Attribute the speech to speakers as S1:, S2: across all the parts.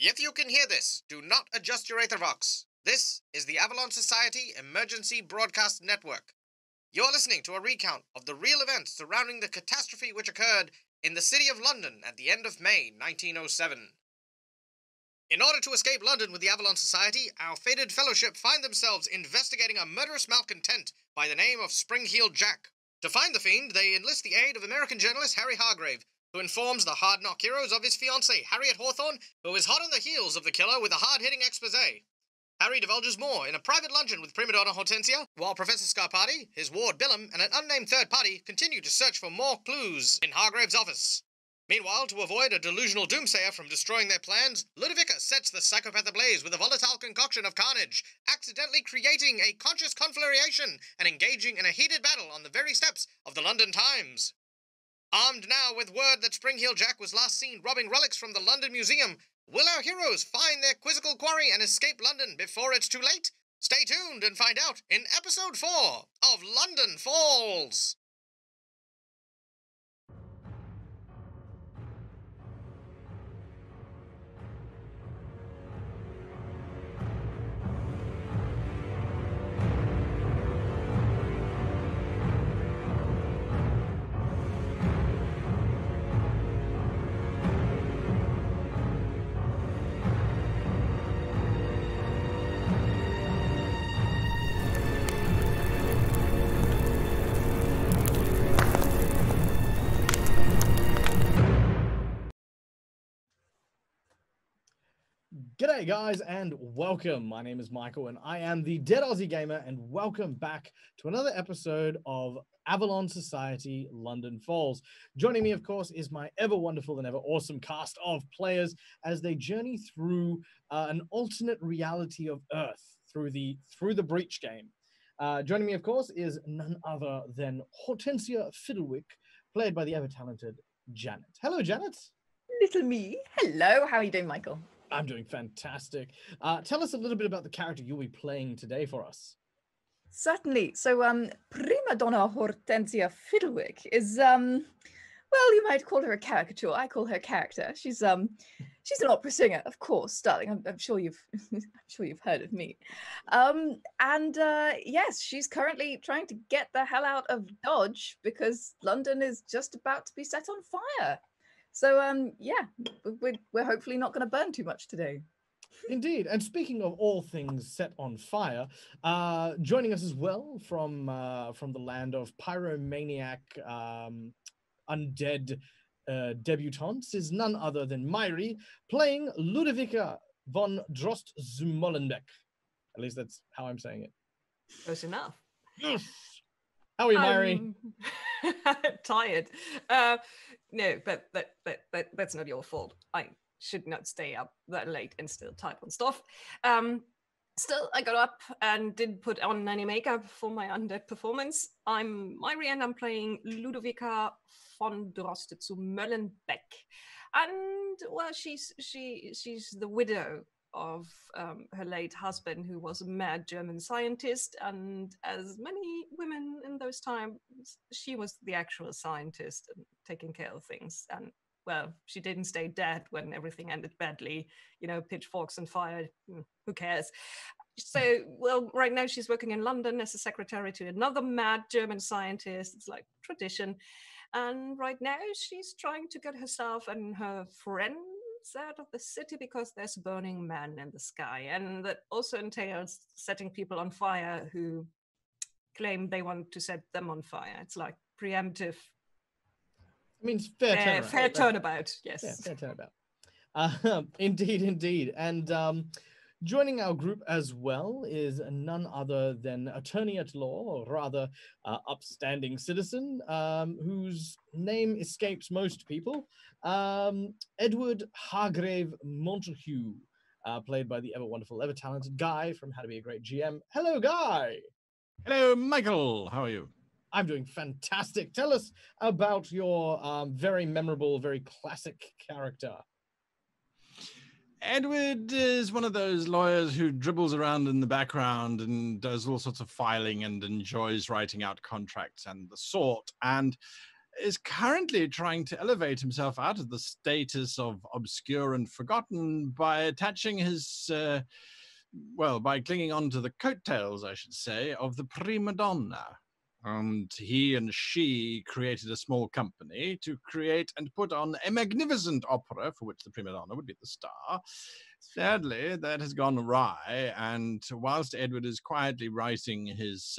S1: If you can hear this, do not adjust your Aethervox. This is the Avalon Society Emergency Broadcast Network. You're listening to a recount of the real events surrounding the catastrophe which occurred in the city of London at the end of May 1907. In order to escape London with the Avalon Society, our fated fellowship find themselves investigating a murderous malcontent by the name of Spring-Heeled Jack. To find the fiend, they enlist the aid of American journalist Harry Hargrave, who informs the hard-knock heroes of his fiancée, Harriet Hawthorne, who is hot on the heels of the killer with a hard-hitting exposé. Harry divulges more in a private luncheon with prima donna Hortensia, while Professor Scarpati, his ward Billum, and an unnamed third party continue to search for more clues in Hargrave's office. Meanwhile, to avoid a delusional doomsayer from destroying their plans, Ludovica sets the psychopath ablaze with a volatile concoction of carnage, accidentally creating a conscious conflagration and engaging in a heated battle on the very steps of the London Times. Armed now with word that Spring-Heeled Jack was last seen robbing relics from the London Museum, will our heroes find their quizzical quarry and escape London before it's too late? Stay tuned and find out in Episode 4 of London Falls!
S2: G'day guys and welcome. My name is Michael and I am the Dead Aussie Gamer, and welcome back to another episode of Avalon Society London Falls. Joining me, of course, is my ever wonderful and ever awesome cast of players as they journey through an alternate reality of Earth through the Breach game. Joining me, of course, is none other than Hortensia Fiddlewick, played by the ever-talented Janet. Hello, Janet.
S3: Little me. Hello. How are you doing, Michael?
S2: I'm doing fantastic. Tell us a little bit about the character you'll be playing today for us.
S3: Certainly. So, prima donna Hortensia Fiddlewick is, well, you might call her a caricature. I call her character. She's an opera singer, of course, darling. I'm sure you've, I'm sure you've heard of me. Yes, she's currently trying to get the hell out of Dodge because London is just about to be set on fire. So, yeah, we're hopefully not going to burn too much today.
S2: Indeed. And speaking of all things set on fire, joining us as well from the land of pyromaniac undead debutantes is none other than Mhaire, playing Ludovica von Drost-Zumollenbeck. At least that's how I'm saying it.
S4: Close enough.
S2: Yes. How are you, Mhaire?
S4: Tired. No, but that's not your fault. I should not stay up that late and still type on stuff. Still, I got up and didn't put on any makeup for my undead performance. I'm Mhaire and I'm playing Ludovica von Drost zu Möllenbeck. And, well, she's the widow of her late husband, who was a mad German scientist, and as many women in those times, she was the actual scientist and taking care of things. And, well, she didn't stay dead when everything ended badly, you know, pitchforks and fire, who cares? So, well, right now she's working in London as a secretary to another mad German scientist. It's like tradition. And right now she's trying to get herself and her friends out of the city because there's a burning man in the sky, and that also entails setting people on fire who claim they want to set them on fire. It's like preemptive.
S2: It means fair
S4: turnabout. Yes.
S2: Yeah, fair turnabout. Indeed. And joining our group as well is none other than attorney at law, or rather upstanding citizen, whose name escapes most people, Edward Hargrave Montague, played by the ever wonderful, ever talented Guy from How to Be a Great GM. Hello, Guy.
S5: Hello, Michael. How are you?
S2: I'm doing fantastic. Tell us about your very memorable, very classic character.
S5: Edward is one of those lawyers who dribbles around in the background and does all sorts of filing and enjoys writing out contracts and the sort. And is currently trying to elevate himself out of the status of obscure and forgotten by attaching his, by clinging on to the coattails, I should say, of the prima donna. And he and she created a small company to create and put on a magnificent opera for which the prima donna would be the star. Sadly, that has gone awry, and whilst Edward is quietly writing his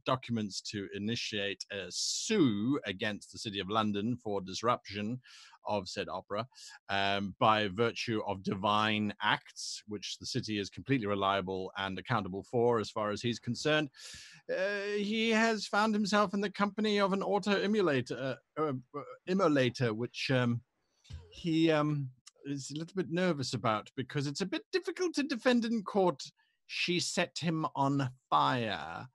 S5: documents to initiate a sue against the City of London for disruption of said opera by virtue of divine acts, which the city is completely reliable and accountable for as far as he's concerned, he has found himself in the company of an auto-immolator, which he is a little bit nervous about because it's a bit difficult to defend in court. She set him on fire.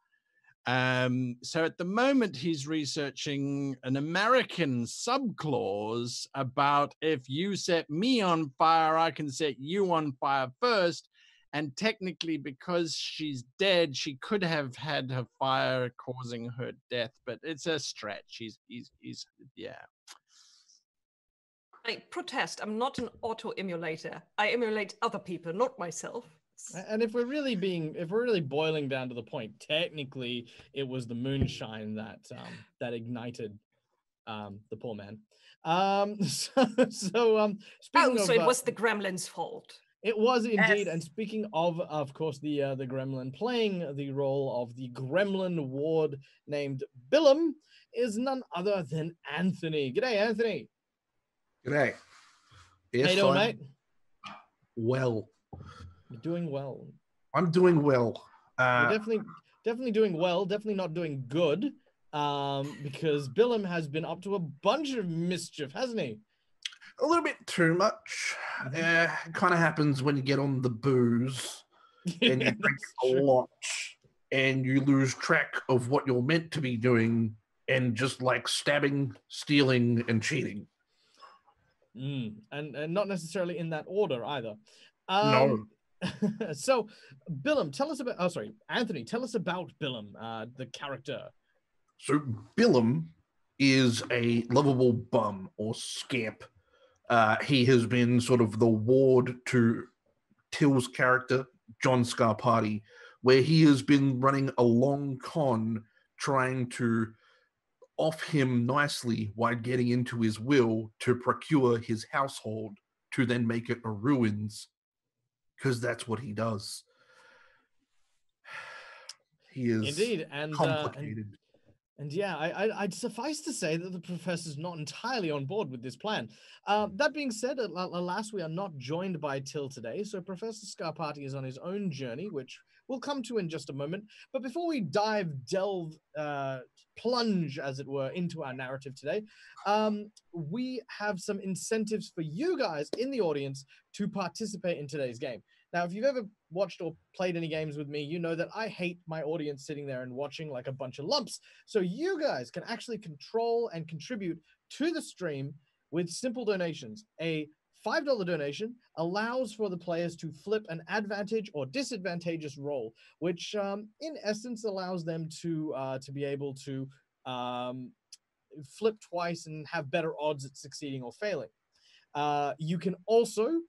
S5: So at the moment, he's researching an American subclause about if you set me on fire, I can set you on fire first. And technically, because she's dead, she could have had her fire causing her death, but it's a stretch. He's yeah.
S4: I protest. I'm not an auto-emulator. I emulate other people, not myself.
S2: And if we're really boiling down to the point, technically, it was the moonshine that ignited the poor man. Speaking of,
S4: it was the gremlin's fault.
S2: It was indeed.
S3: Yes.
S2: And speaking of course, the gremlin playing the role of the gremlin ward named Billum is none other than Anthony. G'day, Anthony.
S6: G'day. Yes,
S2: How you doing, mate?
S6: Well.
S2: You're doing well.
S6: I'm doing well.
S2: You're definitely doing well. Definitely not doing good. Because Billum has been up to a bunch of mischief, hasn't he?
S6: A little bit too much. It kind of happens when you get on the booze and you drink a lot and you lose track of what you're meant to be doing and just like stabbing, stealing, and cheating.
S2: And not necessarily in that order either.
S6: No.
S2: So, Billum, Anthony, tell us about Billum, the character.
S6: So, Billum is a lovable bum or scamp. He has been sort of the ward to Till's character, John Scarpati, where he has been running a long con trying to off him nicely while getting into his will to procure his household to then make it a ruins, because that's what he does. He is
S2: indeed, and
S6: complicated.
S2: And yeah, I'd suffice to say that the professor's not entirely on board with this plan. That being said, alas, we are not joined by Till today, so Professor Scarpati is on his own journey, which we'll come to in just a moment. But before we plunge, as it were, into our narrative today, we have some incentives for you guys in the audience to participate in today's game. Now, if you've ever watched or played any games with me, you know that I hate my audience sitting there and watching like a bunch of lumps. So you guys can actually control and contribute to the stream with simple donations. A $5 donation allows for the players to flip an advantage or disadvantageous roll, which in essence allows them to be able to flip twice and have better odds at succeeding or failing. You can also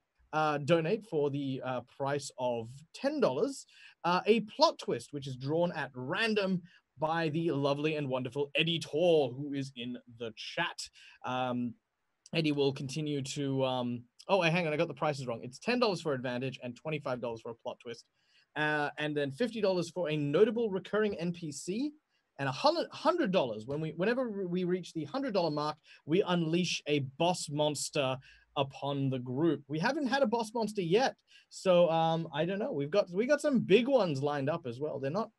S2: donate for the price of $10, a plot twist, which is drawn at random by the lovely and wonderful Eddie Tor, who is in the chat. Eddie will continue to... hang on, I got the prices wrong. It's $10 for advantage and $25 for a plot twist. And then $50 for a notable recurring NPC, and $100. Whenever we reach the $100 mark, we unleash a boss monster upon the group. We haven't had a boss monster yet, so I don't know. We got some big ones lined up as well. They're not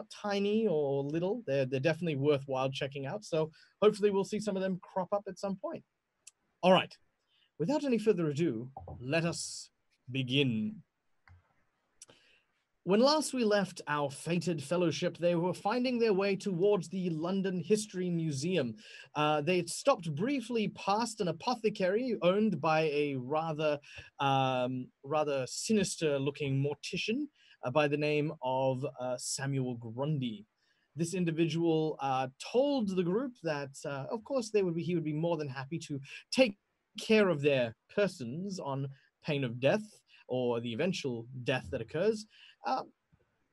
S2: tiny or little. They're definitely worthwhile checking out. So hopefully we'll see some of them crop up at some point. All right. Without any further ado, let us begin. When last we left our fated fellowship, they were finding their way towards the London History Museum. They had stopped briefly past an apothecary owned by a rather sinister-looking mortician by the name of Samuel Grundy. this individual told the group that, of course, he would be more than happy to take care of their persons on pain of death or the eventual death that occurs.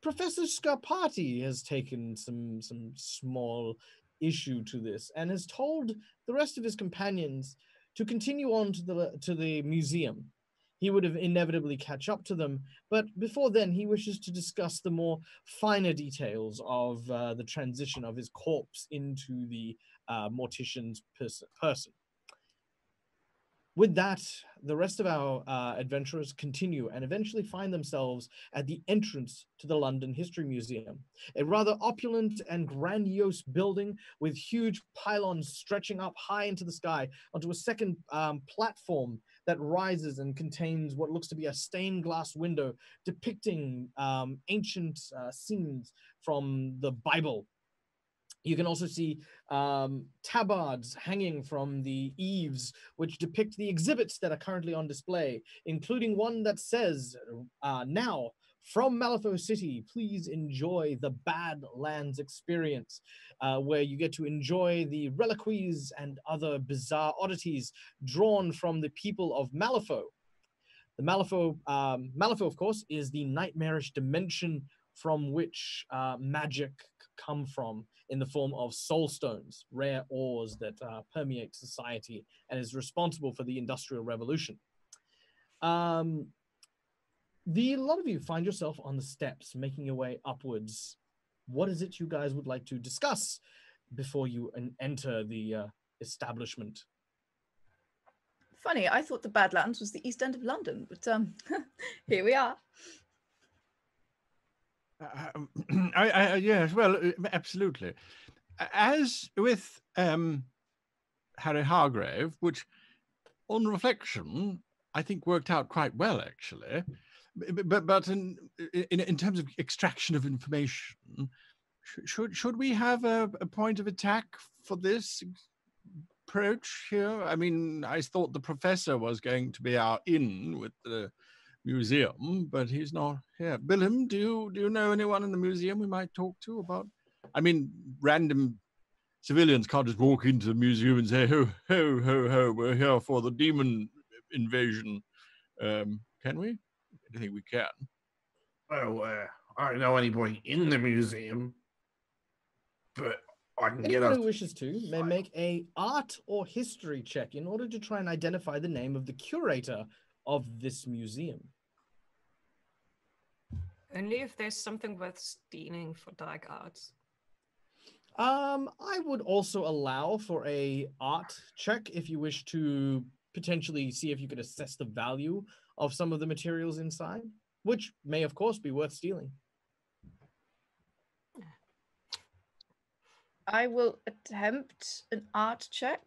S2: Professor Scarpati has taken some small issue to this and has told the rest of his companions to continue on to the museum. He would have inevitably catch up to them, but before then, he wishes to discuss the more finer details of the transition of his corpse into the mortician's person. With that, the rest of our adventurers continue and eventually find themselves at the entrance to the London History Museum, a rather opulent and grandiose building with huge pylons stretching up high into the sky onto a second platform that rises and contains what looks to be a stained glass window depicting ancient scenes from the Bible. You can also see tabards hanging from the eaves, which depict the exhibits that are currently on display, including one that says, now, from Malifaux City, please enjoy the Badlands experience, where you get to enjoy the reliquies and other bizarre oddities drawn from the people of Malifaux. The Malifaux, of course, is the nightmarish dimension from which magic come from in the form of soul stones, rare ores that permeate society and is responsible for the Industrial Revolution. A lot of you find yourself on the steps, making your way upwards. What is it you guys would like to discuss before you enter the establishment?
S3: Funny, I thought the Badlands was the East End of London, but here we are.
S5: Yes, well, absolutely. As with Harry Hargrave, which on reflection, I think worked out quite well, actually. But in terms of extraction of information, should we have a point of attack for this approach here? I mean, I thought the professor was going to be our in with the museum, but he's not here. Billum, do you know anyone in the museum we might talk to about? I mean, random civilians can't just walk into the museum and say, ho, ho, ho, ho, we're here for the demon invasion. Can we? I think we can.
S6: Well, I don't know anybody in the museum, but I can get
S2: Anyone
S6: us.
S2: who wishes to may make a art or history check in order to try and identify the name of the curator of this museum.
S4: Only if there's something worth stealing for dark arts.
S2: I would also allow for a art check if you wish to potentially see if you could assess the value of some of the materials inside, which may, of course, be worth stealing.
S3: I will attempt an art check.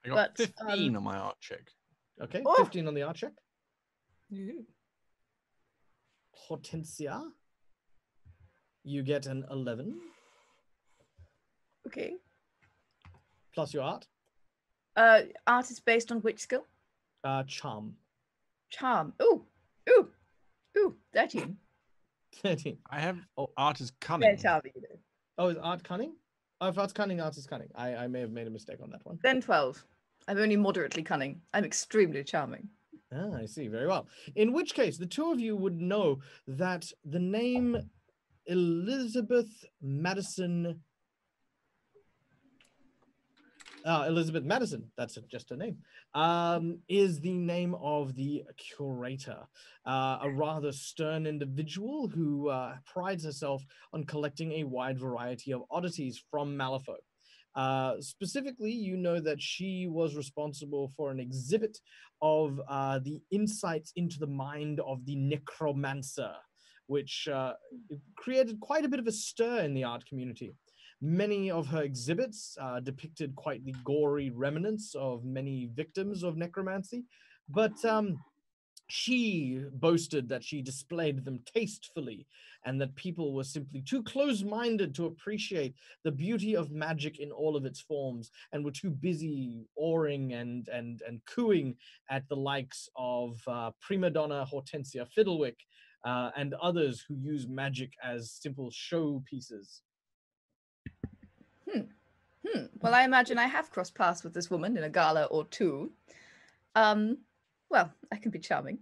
S5: I got
S3: But,
S5: 15 on my art check.
S2: Okay,
S3: Oh!
S2: 15 on the art check.
S4: Ooh.
S2: Hortensia, you get an 11
S3: Okay.
S2: plus your art.
S3: Art is based on which skill?
S2: Charm.
S3: Charm. Ooh. Ooh. Ooh. 13.
S2: 13.
S5: I have
S2: Oh.
S5: art is
S3: Very
S5: cunning.
S3: charming. You know.
S2: Oh, is art cunning? Oh, if art's cunning, art is cunning. I may have made a mistake on that one.
S3: Then 12. I'm only moderately cunning. I'm extremely charming.
S2: Ah, I see. Very well. In which case, the two of you would know that the name Elizabeth Madison, that's just her name, is the name of the curator, a rather stern individual who prides herself on collecting a wide variety of oddities from Malifaux. Specifically, you know that she was responsible for an exhibit of the insights into the mind of the necromancer, which created quite a bit of a stir in the art community. Many of her exhibits depicted quite the gory remnants of many victims of necromancy, but she boasted that she displayed them tastefully and that people were simply too close-minded to appreciate the beauty of magic in all of its forms and were too busy awing and cooing at the likes of prima donna Hortensia Fiddlewick and others who use magic as simple show pieces.
S3: Well, I imagine I have crossed paths with this woman in a gala or two. Well, I can be charming.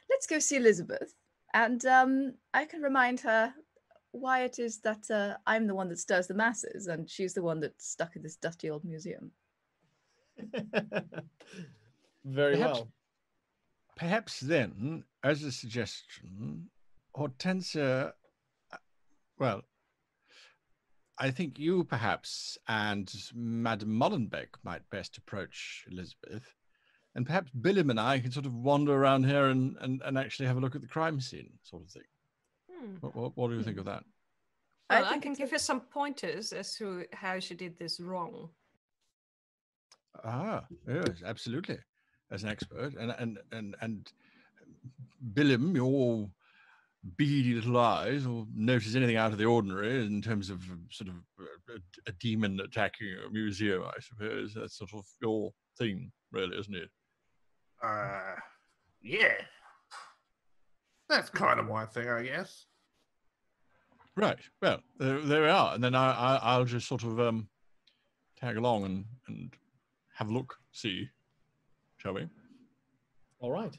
S3: Let's go see Elizabeth, and I can remind her why it is that I'm the one that stirs the masses, and she's the one that's stuck in this dusty old museum.
S2: Very
S5: Perhaps-
S2: well.
S5: Perhaps then, as a suggestion, Hortensia, well, I think you perhaps and Madame Molenbeek might best approach Elizabeth. And perhaps Billum and I can sort of wander around here and actually have a look at the crime scene, sort of thing. What do you think of that?
S4: Well, I
S3: think
S4: can
S3: it's
S4: give her some pointers as to how she did this wrong.
S5: Ah, yes, absolutely. As an expert, and Billum, your beady little eyes will notice anything out of the ordinary in terms of sort of a demon attacking a museum, I suppose. That's sort of your thing, really, isn't it?
S6: Yeah. That's kind of my thing, I guess.
S5: Right. Well, there we are. And then I'll just sort of tag along and have a look, see, shall we?
S2: All right.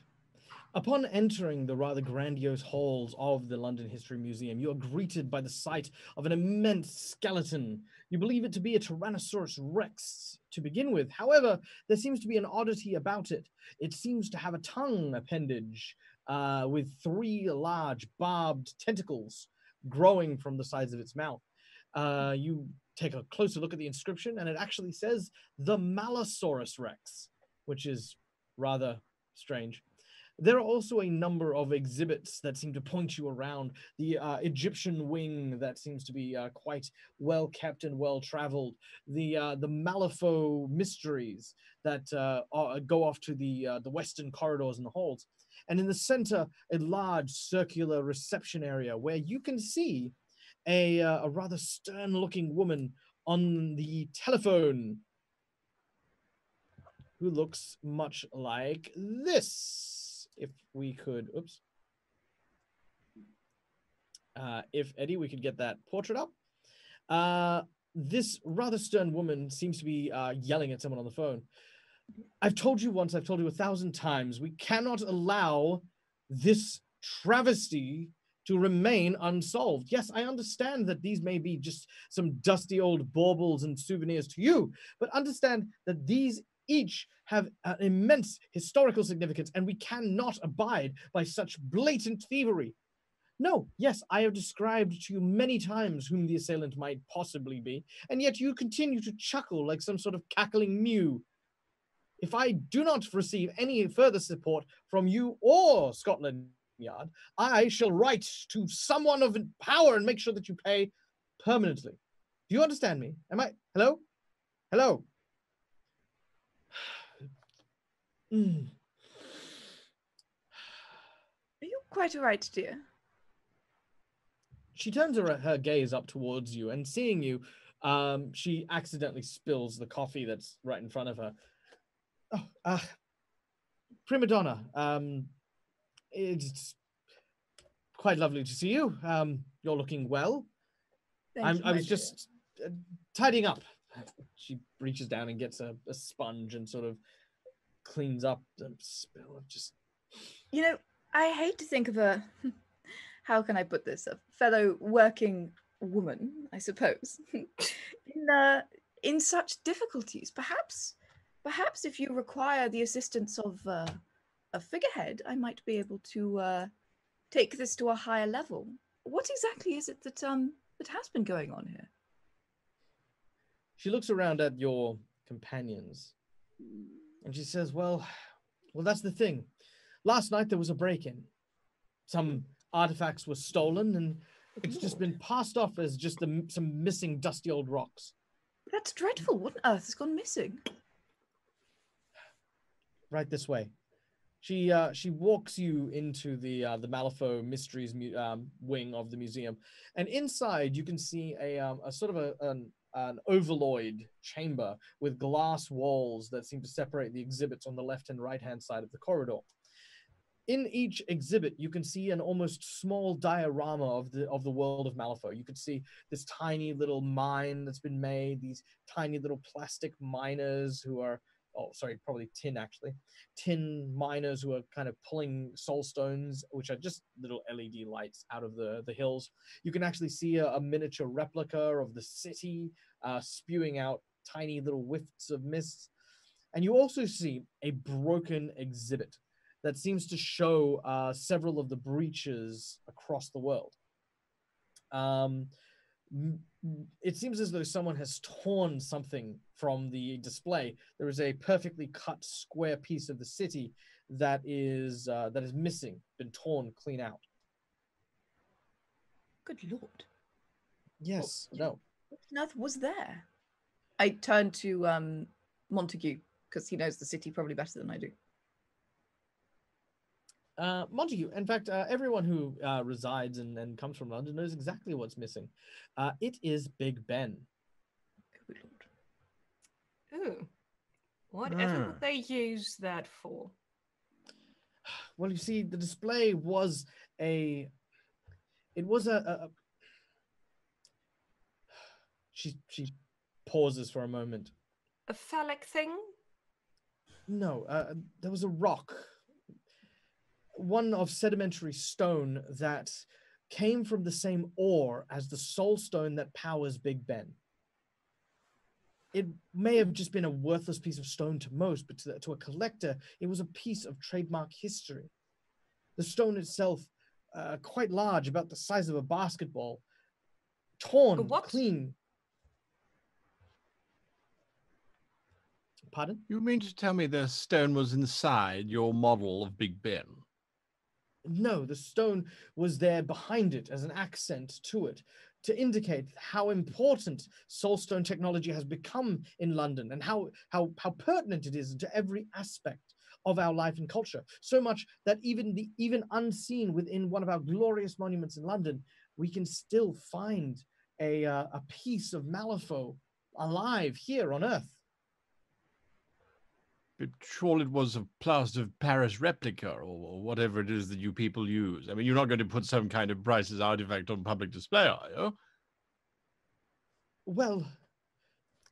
S2: Upon entering the rather grandiose halls of the London History Museum, you are greeted by the sight of an immense skeleton. You believe it to be a Tyrannosaurus Rex to begin with. However, there seems to be an oddity about it. It seems to have a tongue appendage with 3 large barbed tentacles growing from the sides of its mouth. You take a closer look at the inscription, and it actually says the Malifaux Rex, which is rather strange. There are also a number of exhibits that seem to point you around. The Egyptian wing that seems to be quite well kept and well traveled. The Malifaux mysteries that go off to the western corridors and the halls. And in the center, a large circular reception area where you can see a rather stern-looking woman on the telephone who looks much like this. If we could, oops. If Eddie, we could get that portrait up. This rather stern woman seems to be yelling at someone on the phone. I've told you once, I've told you 1,000 times, we cannot allow this travesty to remain unsolved. Yes, I understand that these may be just some dusty old baubles and souvenirs to you, but understand that these each have an immense historical significance, and we cannot abide by such blatant thievery. No, yes, I have described to you many times whom the assailant might possibly be, and yet you continue to chuckle like some sort of cackling mew. If I do not receive any further support from you or Scotland Yard, I shall write to someone of power and make sure that you pay permanently. Do you understand me? Am I? Hello? Hello?
S3: Are you quite all right, dear?
S2: She turns her gaze up towards you, and seeing you, she accidentally spills the coffee that's right in front of her. Oh, prima donna, it's quite lovely to see you. You're looking well.
S3: Thank you,
S2: I
S3: my
S2: was
S3: dear.
S2: just tidying up. She reaches down and gets a sponge and sort of cleans up the spill of just...
S3: You know, I hate to think of a, how can I put this, a fellow working woman, I suppose, in such difficulties. Perhaps if you require the assistance of a figurehead, I might be able to take this to a higher level. What exactly is it that has been going on here?
S2: She looks around at your companions and she says, well, that's the thing. Last night there was a break-in. Some artifacts were stolen and it's just been passed off as just some missing dusty old rocks.
S3: That's dreadful. What on earth has gone missing?
S2: Right this way. She walks you into the Malifaux Mysteries wing of the museum, and inside you can see a sort of an ovalloid chamber with glass walls that seem to separate the exhibits on the left and right hand side of the corridor. In each exhibit, you can see an almost small diorama of the world of Malifaux. You could see this tiny little mine that's been made, these tiny little plastic miners who are, oh, sorry, probably tin actually, tin miners who are kind of pulling soul stones, which are just little LED lights out of the hills. You can actually see a miniature replica of the city spewing out tiny little whiffs of mist. And you also see a broken exhibit that seems to show several of the breaches across the world. It seems as though someone has torn something from the display. There is a perfectly cut square piece of the city that is missing, been torn clean out.
S3: Good lord.
S2: Yes,
S3: What,
S2: no.
S3: what on earth was there? I turn to Montague, because he knows the city probably better than I do.
S2: Montague, in fact, everyone who resides and comes from London knows exactly what's missing. It is Big Ben.
S3: Good lord.
S4: Ooh. Whatever would they use that for?
S2: Well, you see, the display was a she pauses for a moment.
S4: A phallic thing?
S2: No, there was a rock, one of sedimentary stone that came from the same ore as the soul stone that powers Big Ben. It may have just been a worthless piece of stone to most, but to a collector, it was a piece of trademark history. The stone itself, quite large, about the size of a basketball, torn, clean. Pardon?
S5: You mean to tell me the stone was inside your model of Big Ben?
S2: No, the stone was there behind it as an accent to it, to indicate how important soulstone technology has become in London and how pertinent it is to every aspect of our life and culture. So much that even unseen within one of our glorious monuments in London, we can still find a piece of Malifaux alive here on Earth.
S5: But surely it was a plaster of Paris replica or whatever it is that you people use. I mean, you're not going to put some kind of priceless artifact on public display, are you?
S2: Well,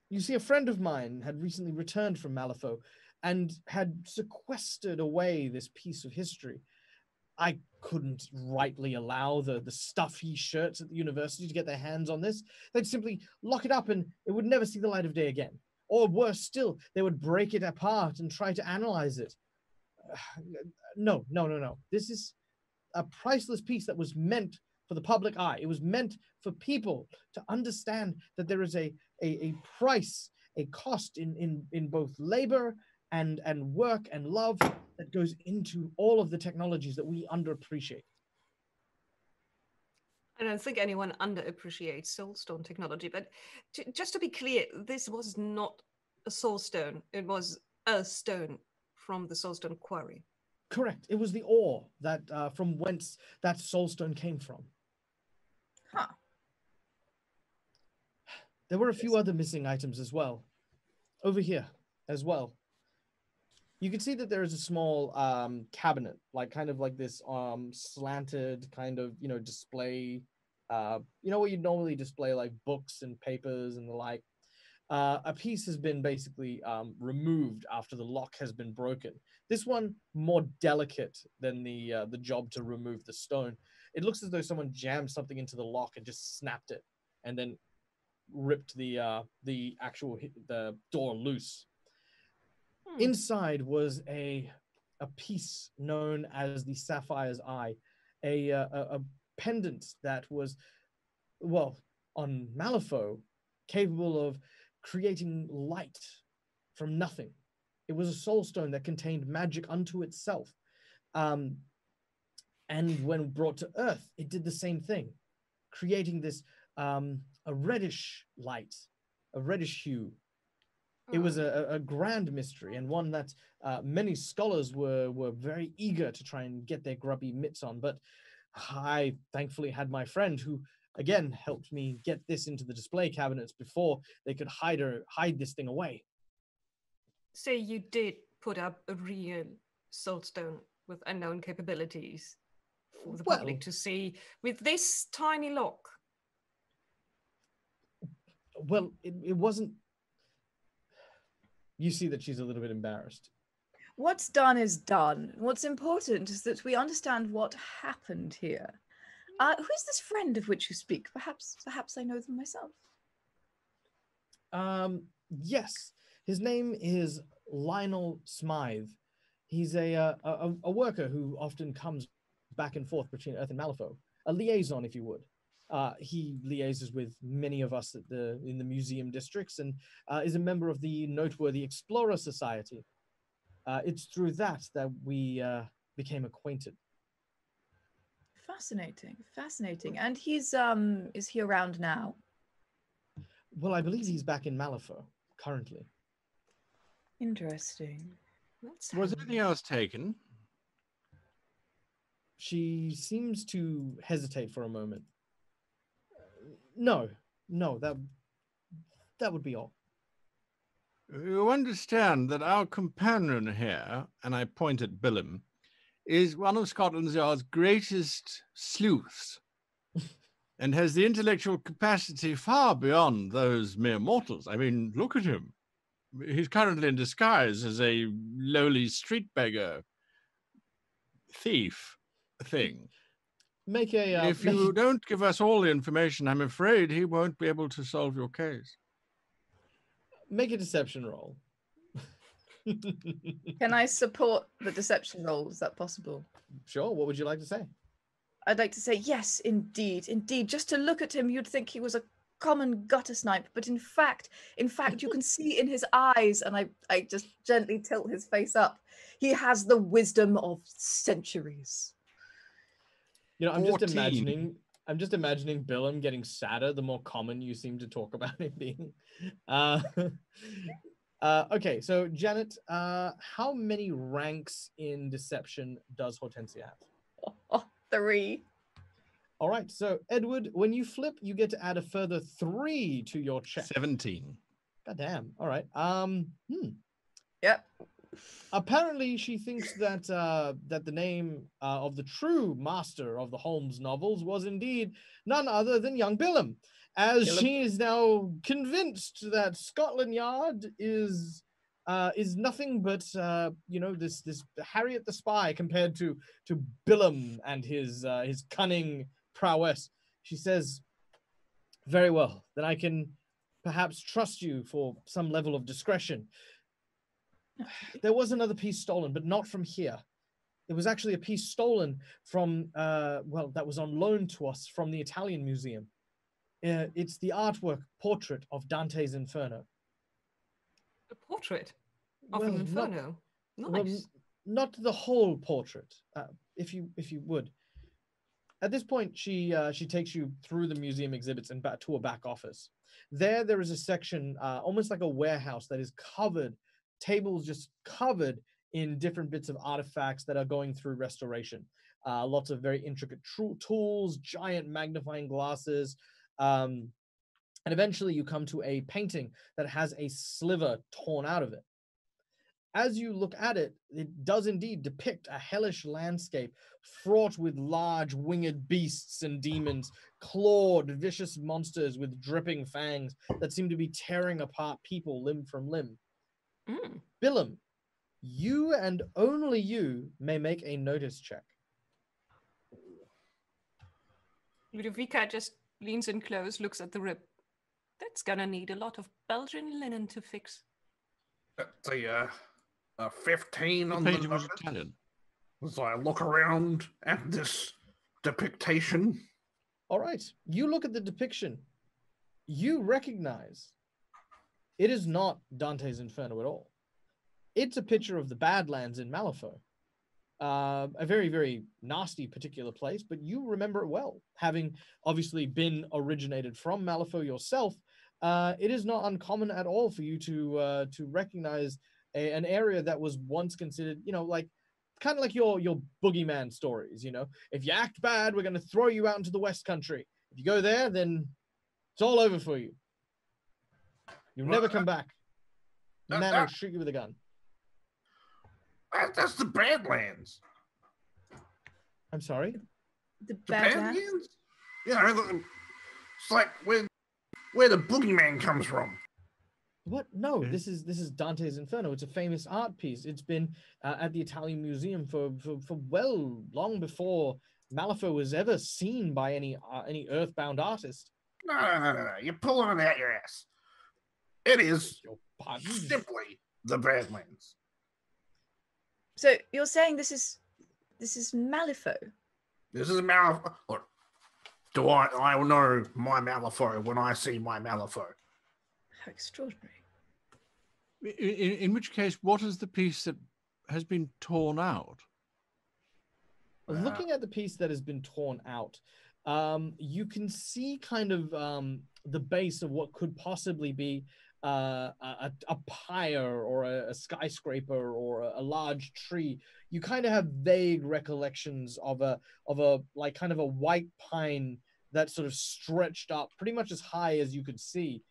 S2: you see, a friend of mine had recently returned from Malifaux and had sequestered away this piece of history. I couldn't rightly allow the stuffy shirts at the university to get their hands on this. They'd simply lock it up and it would never see the light of day again. Or worse still, they would break it apart and try to analyze it. No. This is a priceless piece that was meant for the public eye. It was meant for people to understand that there is a price, a cost in both labor and work and love that goes into all of the technologies that we underappreciate.
S4: I don't think anyone underappreciates soulstone technology, but just to be clear, this was not a soulstone. It was a stone from the soulstone quarry.
S2: Correct. It was the ore that from whence that soulstone came from.
S3: Huh.
S2: There were a few other missing items as well. Over here as well. You can see that there is a small cabinet, like kind of like this slanted kind of, display. Where you normally display like books and papers and the like. A piece has been basically removed after the lock has been broken. This one more delicate than the job to remove the stone. It looks as though someone jammed something into the lock and just snapped it, and then ripped the door loose. Inside was a piece known as the Sapphire's Eye, a pendant that was, well, on Malifaux, capable of creating light from nothing. It was a soul stone that contained magic unto itself. And when brought to Earth, it did the same thing, creating this a reddish light, a reddish hue. It was a grand mystery, and one that many scholars were very eager to try and get their grubby mitts on. But I thankfully had my friend who, again, helped me get this into the display cabinets before they could hide this thing away.
S4: So you did put up a real soulstone with unknown capabilities for the
S2: Well-
S4: public to see with this tiny lock.
S2: Well, it wasn't. You see that she's a little bit embarrassed.
S3: What's done is done. What's important is that we understand what happened here. Who's this friend of which you speak? Perhaps I know them myself.
S2: Yes, his name is Lionel Smythe. He's a worker who often comes back and forth between Earth and Malifaux, a liaison, if you would. He liaises with many of us in the museum districts and is a member of the noteworthy Explorer Society. It's through that we became acquainted.
S3: Fascinating. And he's is he around now?
S2: Well, I believe he's back in Malifaux currently.
S3: Interesting.
S5: Was anything else taken?
S2: She seems to hesitate for a moment. No, that would be all.
S5: You understand that our companion here, and I point at Billum, is one of Scotland Yard's greatest sleuths and has the intellectual capacity far beyond those mere mortals. I mean, look at him. He's currently in disguise as a lowly street beggar thief thing.
S2: Make a.
S5: If you don't give us all the information, I'm afraid he won't be able to solve your case.
S2: Make a deception roll.
S3: Can I support the deception roll? Is that possible?
S2: Sure. What would you like to say?
S3: I'd like to say yes, indeed. Just to look at him, you'd think he was a common gutter snipe, but in fact, you can see in his eyes, and I just gently tilt his face up. He has the wisdom of centuries.
S2: You know, I'm
S5: 14.
S2: just imagining Billum getting sadder the more common you seem to talk about him being. Okay, so Janet, how many ranks in deception does Hortensia have?
S3: Oh, 3.
S2: All right, so Edward, when you flip, you get to add a further 3 to your check.
S5: 17.
S2: God damn. All right.
S3: Yep.
S2: Apparently, she thinks that that the name of the true master of the Holmes novels was indeed none other than young Billum, as she is now convinced that Scotland Yard is nothing but this Harriet the Spy compared to Billum and his cunning prowess. She says, "Very well, then I can perhaps trust you for some level of discretion. There was another piece stolen, but not from here. It was actually a piece stolen from, that was on loan to us from the Italian Museum. It's the artwork portrait of Dante's Inferno."
S4: A portrait of an Inferno. Nice.
S2: Well, not the whole portrait, if you would. At this point, she takes you through the museum exhibits and back to a back office. There is a section, almost like a warehouse, that is covered, tables just covered in different bits of artifacts that are going through restoration. Lots of very intricate tools, giant magnifying glasses, and eventually you come to a painting that has a sliver torn out of it. As you look at it, it does indeed depict a hellish landscape fraught with large winged beasts and demons, clawed, vicious monsters with dripping fangs that seem to be tearing apart people limb from limb. Billum, you and only you may make a notice check.
S4: Ludovica just leans in close, looks at the rib. That's gonna need a lot of Belgian linen to fix.
S6: That's a 15
S5: The
S6: on the
S5: painting was
S6: notice.
S5: Italian.
S6: As I look around at this depiction.
S2: All right, you look at the depiction. You recognize it is not Dante's Inferno at all. It's a picture of the Badlands in Malifaux. A very, very nasty particular place, but you remember it well. Having obviously been originated from Malifaux yourself, it is not uncommon at all for you to recognize an area that was once considered, like kind of like your boogeyman stories. If you act bad, we're going to throw you out into the West Country. If you go there, then it's all over for you. You'll never come back. The man will shoot you with a gun.
S6: That's the Badlands.
S2: I'm sorry?
S3: The
S6: The
S3: Badlands?
S6: Badlands? You know, it's like where the boogeyman comes from.
S2: What? No,
S5: Yeah.
S2: this is Dante's Inferno. It's a famous art piece. It's been at the Italian Museum for well long before Malifaux was ever seen by any earthbound artist.
S6: No. You're pulling it out your ass. It is
S2: Your pardon?
S6: simply the Badlands.
S3: So you're saying this is Malifaux?
S6: This is Malifaux. Look, I will know my Malifaux when I see my Malifaux.
S3: How extraordinary.
S5: In which case, what is the piece that has been torn out?
S2: Looking at the piece that has been torn out, you can see kind of the base of what could possibly be a pyre or a skyscraper or a large tree. You kind of have vague recollections of a like kind of a white pine that sort of stretched up pretty much as high as you could see.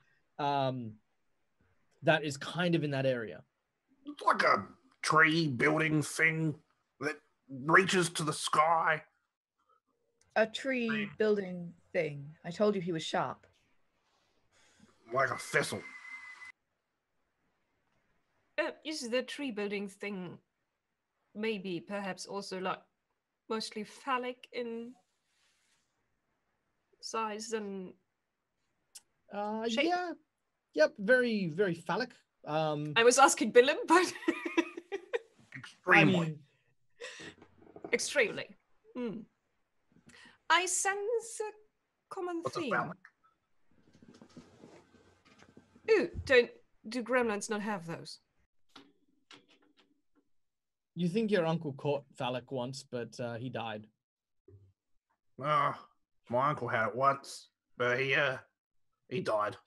S2: That is kind of in that area.
S6: It's like a tree building thing that reaches to the sky.
S3: A tree building thing. I told you he was sharp.
S6: Like a thistle.
S4: Is the tree building thing maybe perhaps also like mostly phallic in size and shape?
S2: Yeah. Yep, very, very phallic.
S4: I was asking Billum, but
S6: Extremely.
S2: I mean,
S4: extremely. I sense a common
S6: What's a
S4: theme.
S6: phallic?
S4: Ooh, do gremlins not have those?
S2: you think your uncle caught phallic once, but he died.
S6: My uncle had it once, but he died.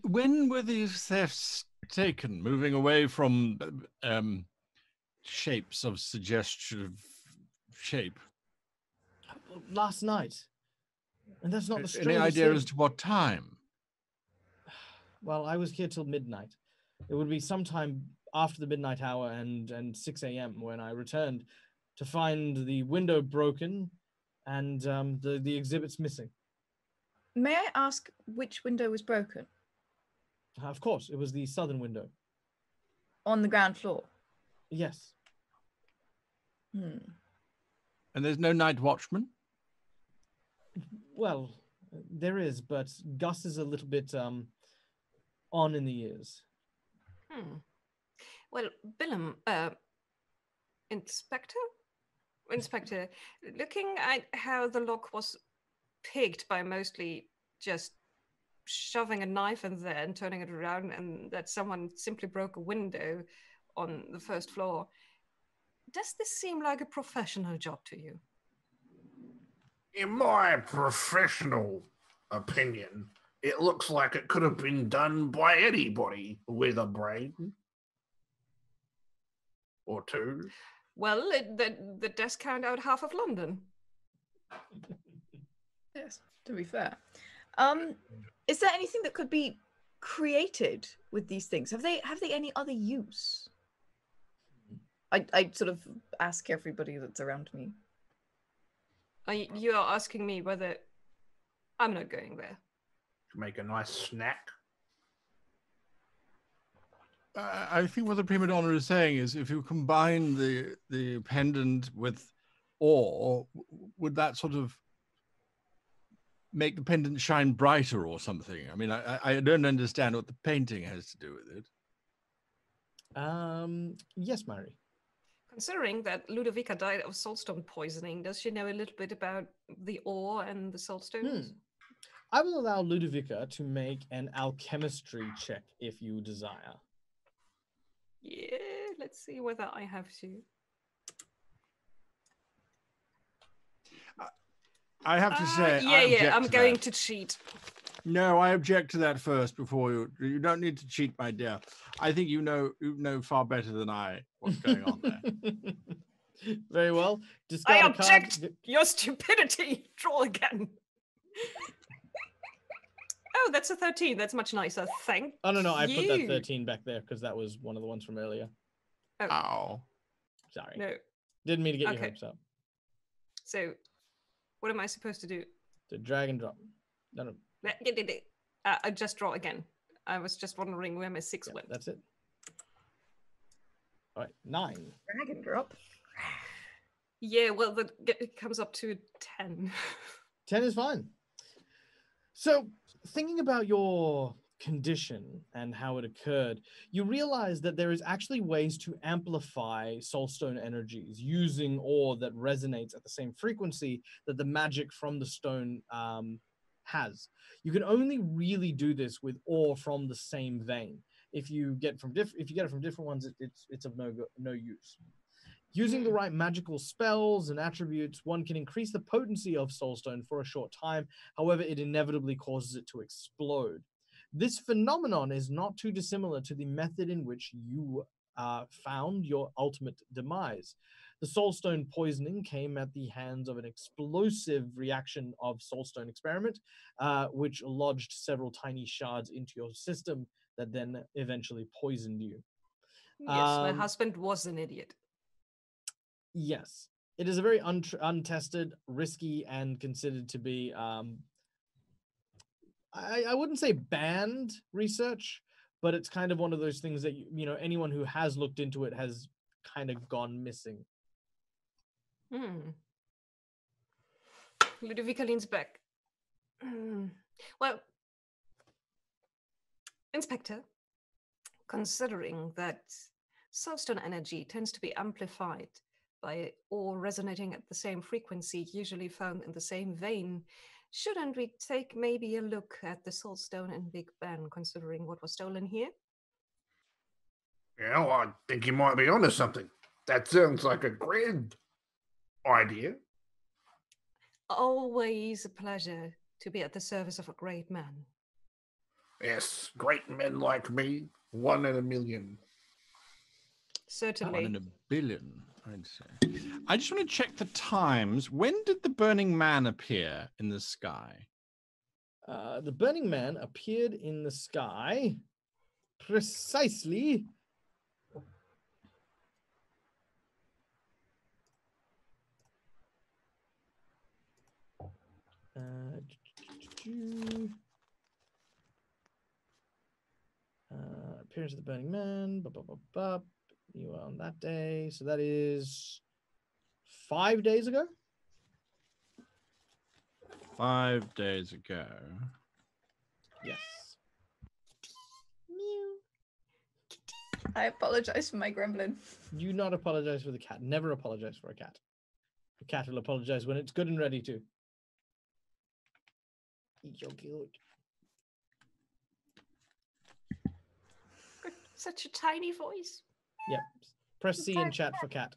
S5: When were these thefts taken? Moving away from shapes of suggestive shape.
S2: Last night. And that's not the
S5: Any
S2: strangest
S5: idea
S2: thing.
S5: as to what time?
S2: Well, I was here till midnight. It would be sometime after the midnight hour and 6 a.m. when I returned to find the window broken and the exhibits missing.
S3: May I ask which window was broken?
S2: Of course, it was the southern window.
S3: On the ground floor?
S2: Yes.
S3: Hmm.
S5: And there's no night watchman?
S2: Well, there is, but Gus is a little bit on in the years.
S4: Well, Billum, Inspector, looking at how the lock was picked by mostly just shoving a knife in there and turning it around, and that someone simply broke a window on the first floor. Does this seem like a professional job to you?
S6: In my professional opinion, it looks like it could have been done by anybody with a brain. Or two.
S4: Well, that does count out half of London.
S3: Yes, to be fair. Is there anything that could be created with these things? Have they any other use? I sort of ask everybody that's around me.
S4: You are asking me whether I'm not going there.
S6: Make a nice snack.
S5: I think what the prima donna is saying is if you combine the pendant with ore, would that sort of make the pendant shine brighter or something? I mean, I don't understand what the painting has to do with it.
S2: Yes, Mhaire.
S4: Considering that Ludovica died of saltstone poisoning, does she know a little bit about the ore and the saltstones?
S2: I will allow Ludovica to make an alchemistry check if you desire.
S4: Yeah, let's see whether I have to.
S5: I have to say,
S4: I'm going to cheat.
S5: No, I object to that first before you don't need to cheat, my dear. I think you know far better than I what's going on there.
S2: Very well.
S4: I
S2: Discard a
S4: object
S2: card.
S4: your stupidity. Draw again. Oh, that's a 13. That's much nicer. Thank
S2: Oh, no, I put that
S4: you.
S2: 13 back there because that was one of the ones from earlier.
S5: Ow.
S2: Sorry.
S4: No,
S2: Didn't mean to get your
S4: Okay.
S2: hopes up.
S4: So, what am I supposed to do?
S2: The drag and drop. No.
S4: I just draw again. I was just wondering where my 6
S2: Yeah,
S4: went.
S2: that's it. All right, 9.
S3: Drag and drop.
S4: Yeah, well, it comes up to 10.
S2: 10 is fine. So, thinking about your condition and how it occurred, you realize that there is actually ways to amplify soulstone energies using ore that resonates at the same frequency that the magic from the stone has. You can only really do this with ore from the same vein. If you get it from different ones, it's of no use. Using the right magical spells and attributes, one can increase the potency of soulstone for a short time. However, it inevitably causes it to explode. This phenomenon is not too dissimilar to the method in which you found your ultimate demise. The soulstone poisoning came at the hands of an explosive reaction of soulstone experiment, which lodged several tiny shards into your system that then eventually poisoned you.
S4: Yes, my husband was an idiot.
S2: Yes, it is a very untested, risky, and considered to be, I wouldn't say banned research, but it's kind of one of those things that, you know, anyone who has looked into it has kind of gone missing.
S4: Ludovica leans back. Well, Inspector, considering that soulstone energy tends to be amplified by ore resonating at the same frequency, usually found in the same vein, shouldn't we take maybe a look at the soulstone in Big Ben, considering what was stolen here?
S6: Yeah, well, I think you might be onto something. That sounds like a grand idea.
S4: Always a pleasure to be at the service of a great man.
S6: Yes, great men like me, 1 in a million.
S4: Certainly.
S5: 1 in a billion, I'd say. I just want to check the times. When did the Burning Man appear in the sky?
S2: The Burning Man appeared in the sky precisely appearance of the Burning Man. You were on that day, so that is 5 days ago.
S5: 5 days ago.
S2: Yes.
S3: I apologize for my gremlin.
S2: Do not apologize for the cat. Never apologize for a cat. The cat will apologize when it's good and ready to. You're good.
S4: Such a tiny voice.
S2: Yep. Press C in chat for cat.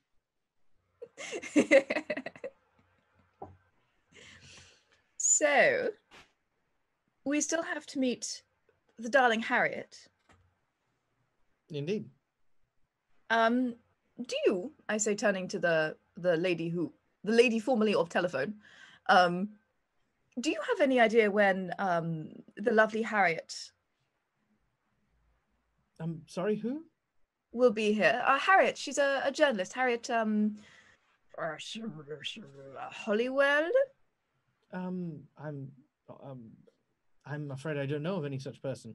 S3: So, we still have to meet the darling Harriet.
S2: Indeed.
S3: Do you, I say, turning to the lady formerly of telephone, do you have any idea when the lovely Harriet
S2: I'm sorry, who?
S3: will be here? Harriet, she's a journalist. Harriet Hollywell?
S2: I'm afraid I don't know of any such person.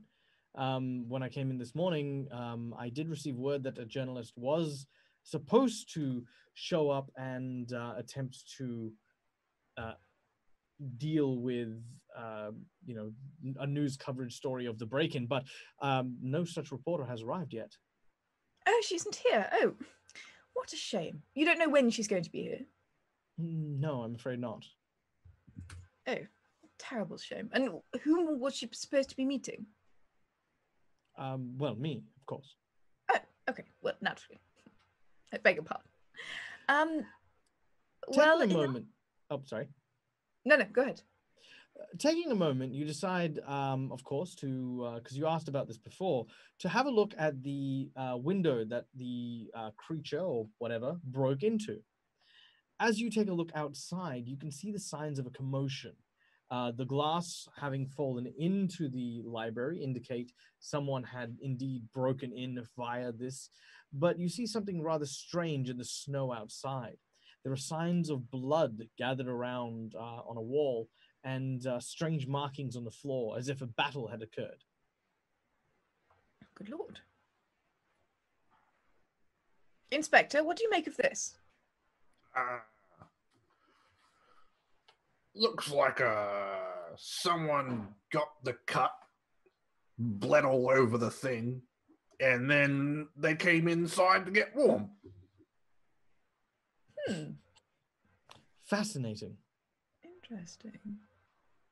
S2: When I came in this morning, I did receive word that a journalist was supposed to show up and attempt to deal with, a news coverage story of the break-in, but no such reporter has arrived yet.
S3: Oh, she isn't here. Oh, what a shame. You don't know when she's going to be here?
S2: No, I'm afraid not.
S3: Oh, terrible shame. And whom was she supposed to be meeting?
S2: Well, me, of course.
S3: Oh, okay. Well, naturally. I beg your pardon.
S2: Taking a moment. Oh, sorry.
S3: No, go ahead.
S2: Taking a moment, you decide, of course, to because you asked about this before, to have a look at the window that the creature or whatever broke into. As you take a look outside, you can see the signs of a commotion. The glass having fallen into the library indicate someone had indeed broken in via this, but you see something rather strange in the snow outside. There are signs of blood gathered around on a wall and strange markings on the floor as if a battle had occurred.
S3: Good Lord. Inspector, what do you make of this?
S6: Looks like someone got the cut, bled all over the thing, and then they came inside to get warm.
S2: Fascinating.
S3: Interesting.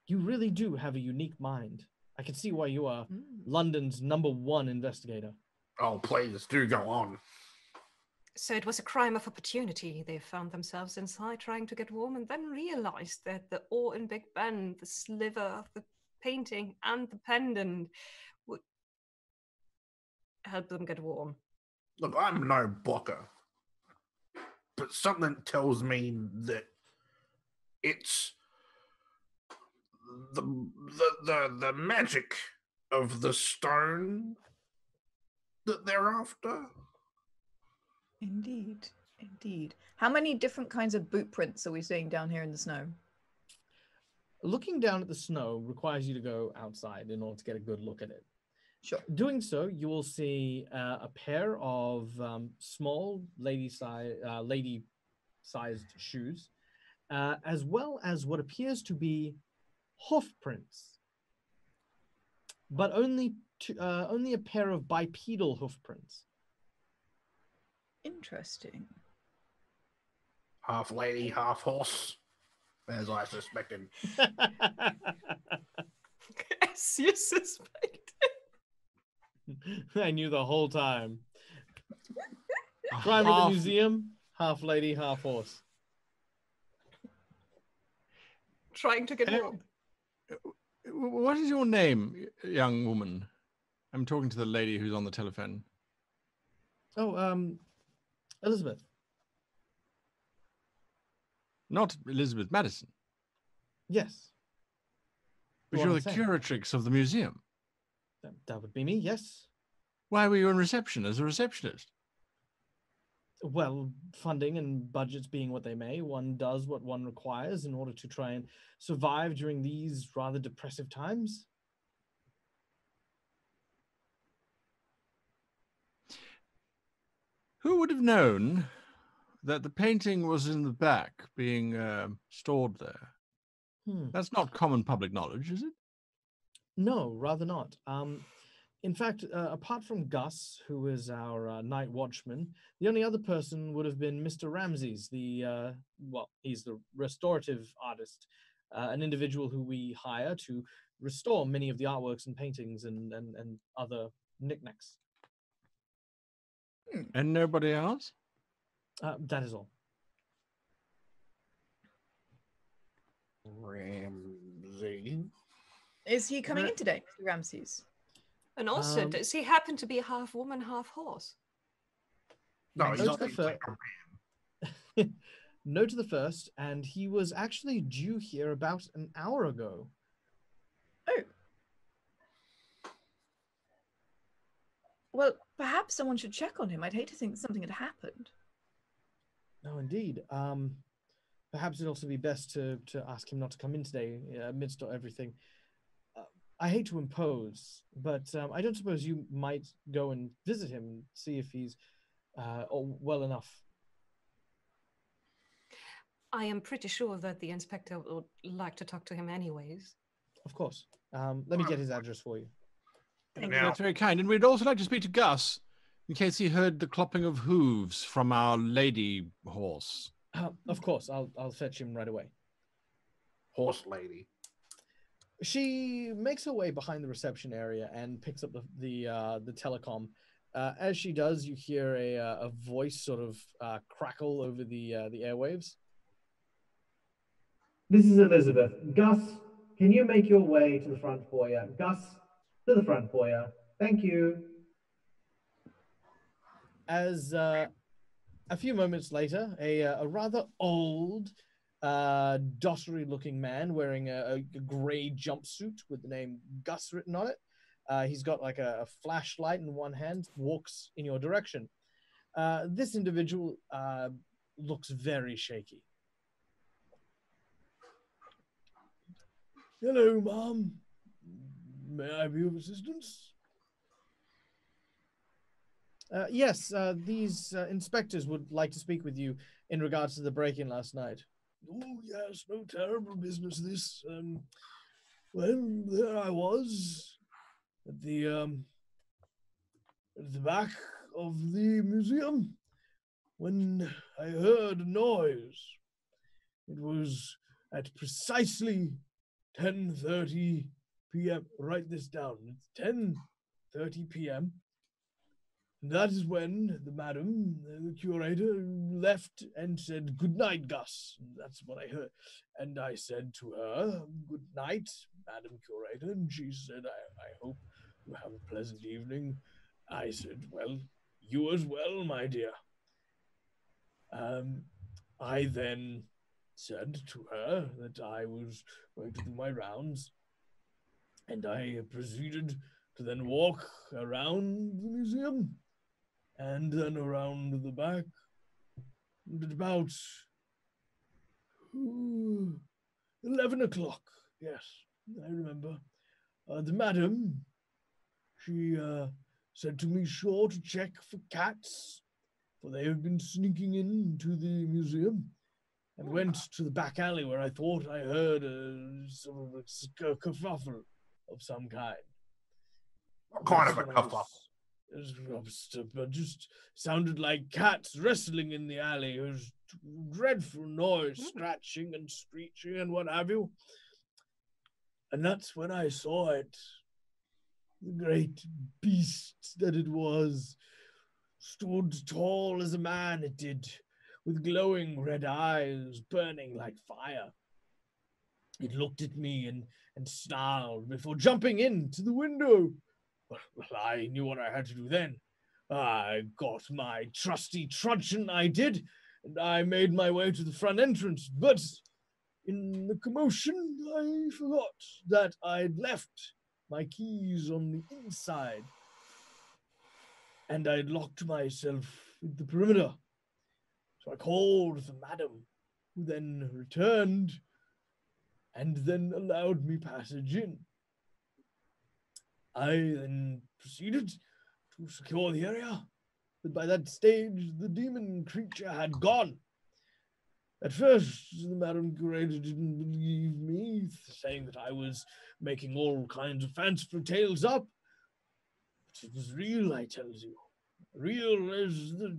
S2: You really do have a unique mind. I can see why you are London's #1 investigator.
S6: Oh, please do go on.
S4: So it was a crime of opportunity. They found themselves inside trying to get warm and then realized that the ore in Big Ben, the sliver of the painting, and the pendant would help them get warm.
S6: Look, I'm no blocker, but something tells me that it's the magic of the stone that they're after.
S3: Indeed. Indeed. How many different kinds of boot prints are we seeing down here in the snow?
S2: Looking down at the snow requires you to go outside in order to get a good look at it.
S3: Sure.
S2: Doing so, you will see a pair of small lady-sized shoes, as well as what appears to be hoof prints, but only a pair of bipedal hoof prints.
S3: Interesting.
S6: Half lady, half horse, as I suspected.
S4: As you suspected.
S2: I knew the whole time. Crime at the museum, half lady, half horse.
S4: Trying to get warm.
S5: What is your name, young woman? I'm talking to the lady who's on the telephone.
S2: Oh, Elizabeth.
S5: Not Elizabeth Madison.
S2: Yes.
S5: But you're the curatrix of the museum.
S2: That would be me, yes.
S5: Why were you in reception as a receptionist?
S2: Well, funding and budgets being what they may, one does what one requires in order to try and survive during these rather depressive times.
S5: Who would have known that the painting was in the back being stored there? That's not common public knowledge, is it?
S2: No, rather not. In fact, apart from Gus, who is our night watchman, the only other person would have been Mr. Ramses, he's the restorative artist, an individual who we hire to restore many of the artworks and paintings and other knickknacks.
S5: And nobody else?
S2: That is all.
S6: Ramsey?
S3: Is he coming in today, Mr. Ramses?
S4: And also, does he happen to be half woman, half horse?
S6: No, he's not.
S2: No to the first, and he was actually due here about an hour ago.
S3: Oh. Well, perhaps someone should check on him. I'd hate to think that something had happened.
S2: No, indeed. Perhaps it'd also be best to ask him not to come in today amidst everything. I hate to impose, but I don't suppose you might go and visit him and see if he's well enough.
S4: I am pretty sure that the inspector would like to talk to him anyways.
S2: Of course. Let me get his address for you.
S5: That's very kind. And we'd also like to speak to Gus, in case he heard the clopping of hooves from our lady horse.
S2: Of course, I'll fetch him right away.
S6: Horse lady.
S2: She makes her way behind the reception area and picks up the telecom. As she does, you hear a voice sort of crackle over the airwaves. This is Elizabeth. Gus, can you make your way to the front foyer? Gus, to the front foyer. Thank you. As a few moments later, a rather old, dottery-looking man wearing a gray jumpsuit with the name Gus written on it. He's got like a flashlight in one hand, walks in your direction. This individual looks very shaky. Hello, Mom. May I be of assistance? Yes, these inspectors would like to speak with you in regards to the break-in last night. Oh, yes, no terrible business this. Well, there I was at the back of the museum when I heard a noise. It was at precisely 10:30 p.m. Write this down. It's 10:30 p.m. And that is when the madam, the curator, left and said, "Good night, Gus." And that's what I heard. And I said to her, "Good night, Madam Curator." And she said, I hope you have a pleasant evening. I said, "Well, you as well, my dear." I then said to her that I was going to do my rounds, and I proceeded to then walk around the museum and then around the back. And at about 11 o'clock, yes, I remember, the madam, she said to me, "Sure to check for cats, for they have been sneaking into the museum," and went to the back alley where I thought I heard a sort of a kerfuffle of some kind.
S6: What kind of a kerfuffle?
S2: But just sounded like cats wrestling in the alley. It was dreadful noise, scratching and screeching and what have you. And that's when I saw it. The great beast that it was stood tall as a man, it did, with glowing red eyes burning like fire. It looked at me and snarled before jumping into the window. Well, I knew what I had to do then. I got my trusty truncheon, I did, and I made my way to the front entrance. But in the commotion, I forgot that I'd left my keys on the inside, and I'd locked myself in the perimeter. So I called the madam, who then returned and then allowed me passage in. I then proceeded to secure the area, but by that stage the demon creature had gone. At first, the Madam Curator didn't believe me, saying that I was making all kinds of fanciful tales up. But it was real, I tell you. Real as the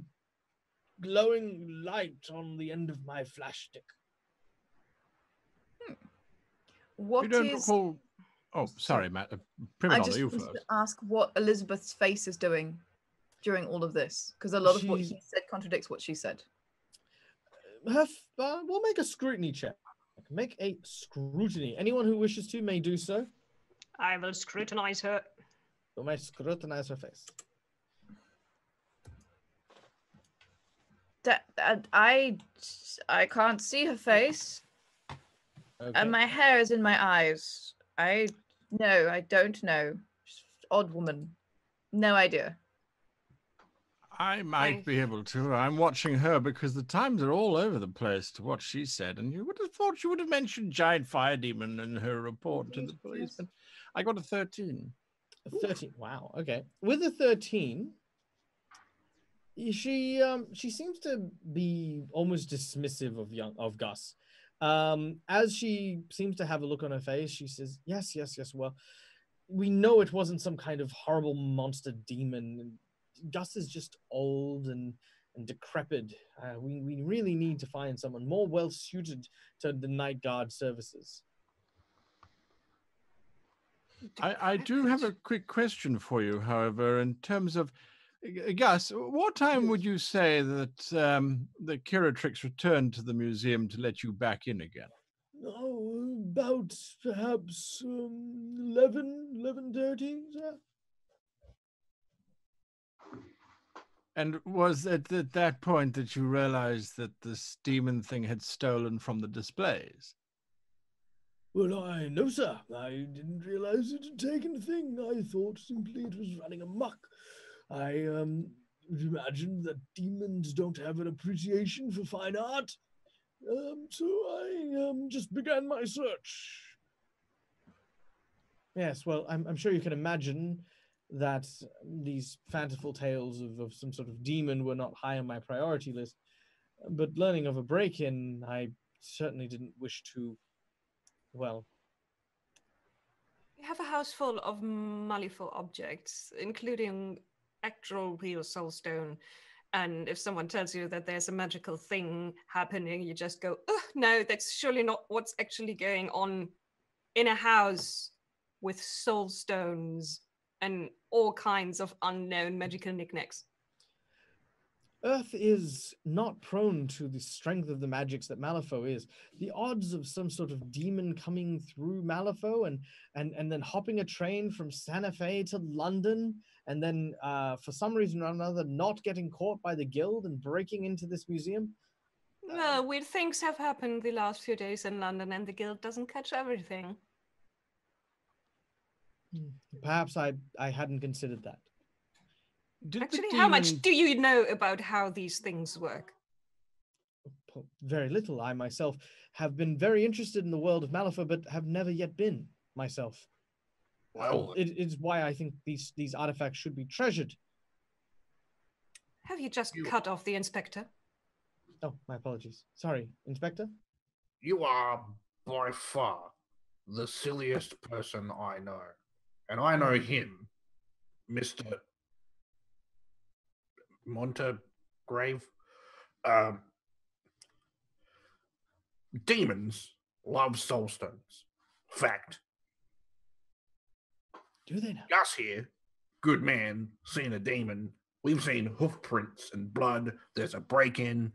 S2: glowing light on the end of my flash stick.
S4: What
S5: You don't
S4: is?
S5: recall... Oh, sorry, Matt. Prima
S3: I
S5: Donna,
S3: just
S5: you
S3: wanted
S5: first.
S3: to ask what Elizabeth's face is doing during all of this, because a lot of what he said contradicts what she said.
S2: We'll make a scrutiny check. Make a scrutiny. Anyone who wishes to may do so.
S4: I will scrutinize her.
S2: You may scrutinize her face.
S3: I can't see her face,
S2: Okay.
S3: and my hair is in my eyes. I don't know. Odd woman. No idea.
S5: I might be able to. I'm watching her because the times are all over the place to what she said, and you would have thought she would have mentioned giant fire demon in her report to the policeman. I got a 13.
S2: A 13. Wow. Okay. With a 13, she seems to be almost dismissive of Gus. As she seems to have a look on her face, she says, "Yes. Well, we know it wasn't some kind of horrible monster demon. Gus is just old and decrepit. We really need to find someone more well suited to the night guard services."
S5: I do have a quick question for you, however, in terms of Gus, what time would you say that the curatrix returned to the museum to let you back in again?
S2: Oh, about perhaps 11:30, sir.
S5: And was it at that point that you realized that this demon thing had stolen from the displays?
S2: Well, no, sir. I didn't realize it had taken a thing. I thought simply it was running amok. I imagined that demons don't have an appreciation for fine art. So I just began my search. Yes, well, I'm sure you can imagine that these fanciful tales of some sort of demon were not high on my priority list. But learning of a break-in, I certainly didn't wish to, well...
S4: We have a house full of Malifaux objects, including actual real soulstone. And if someone tells you that there's a magical thing happening, you just go, oh, no, that's surely not what's actually going on in a house with soulstones and all kinds of unknown magical knickknacks.
S2: Earth is not prone to the strength of the magics that Malifaux is. The odds of some sort of demon coming through Malifaux and then hopping a train from Santa Fe to London, and then for some reason or another not getting caught by the guild and breaking into this museum.
S4: Well, weird things have happened the last few days in London, and the guild doesn't catch everything.
S2: Perhaps I hadn't considered that.
S4: Actually, how much do you know about how these things work?
S2: Very little. I myself have been very interested in the world of Malifaux, but have never yet been myself.
S6: Well,
S2: it is why I think these artifacts should be treasured.
S4: Have you just cut off the inspector?
S2: Oh, my apologies. Sorry, Inspector?
S6: You are by far the silliest person I know. And I know him, Mr. Montagrave. Demons love soulstones. Fact.
S2: Do they now?
S6: Us here, good man, seen a demon. We've seen hoof prints and blood. There's a break-in.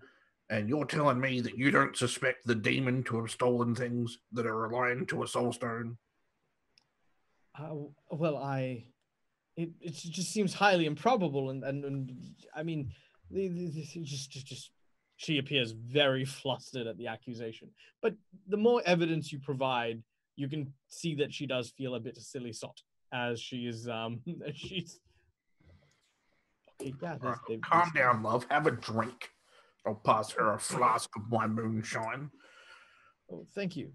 S6: And you're telling me that you don't suspect the demon to have stolen things that are aligned to a soulstone?
S2: Well, it just seems highly improbable, and I mean, just she appears very flustered at the accusation. But the more evidence you provide, you can see that she does feel a bit silly sot, as she is she's okay. Yeah,
S6: calm down, love. Have a drink. I'll pass her a flask of my moonshine.
S2: Oh, thank you.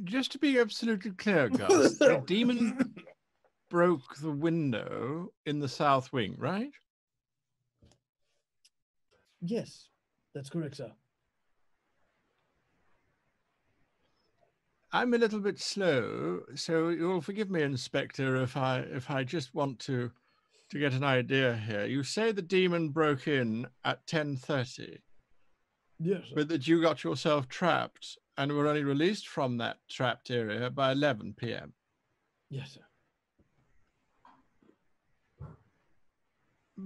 S5: Just to be absolutely clear, guys, the demon broke the window in the south wing, right?
S2: Yes, that's correct, sir.
S5: I'm a little bit slow, so you'll forgive me, Inspector, if I just want to get an idea here. You say the demon broke in at 10:30.
S2: Yes, sir.
S5: But that you got yourself trapped and were only released from that trapped area by 11 p.m.
S2: Yes, sir.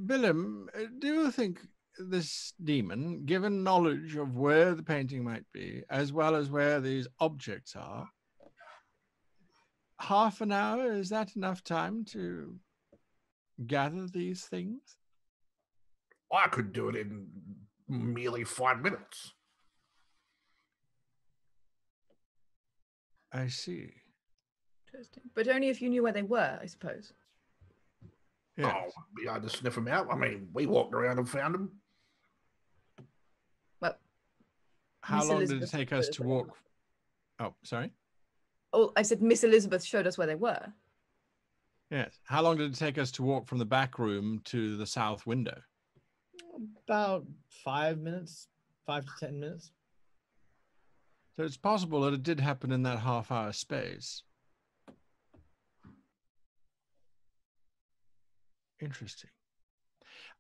S5: Billum, do you think this demon, given knowledge of where the painting might be, as well as where these objects are, half an hour, is that enough time to gather these things?
S6: I could do it in merely 5 minutes.
S5: I see.
S3: Interesting. But only if you knew where they were, I suppose.
S5: Yes.
S6: Oh, we had to sniff them out. I mean, we walked around and found them.
S3: Well,
S5: How
S3: Miss
S5: long
S3: Elizabeth
S5: did it take
S3: showed
S5: us
S3: us
S5: to
S3: where they
S5: walk?
S3: were.
S5: Oh, sorry.
S3: Oh, I said Miss Elizabeth showed us where they were.
S5: Yes. How long did it take us to walk from the back room to the south window?
S2: About 5 minutes, 5 to 10 minutes.
S5: So it's possible that it did happen in that half-hour space. Interesting.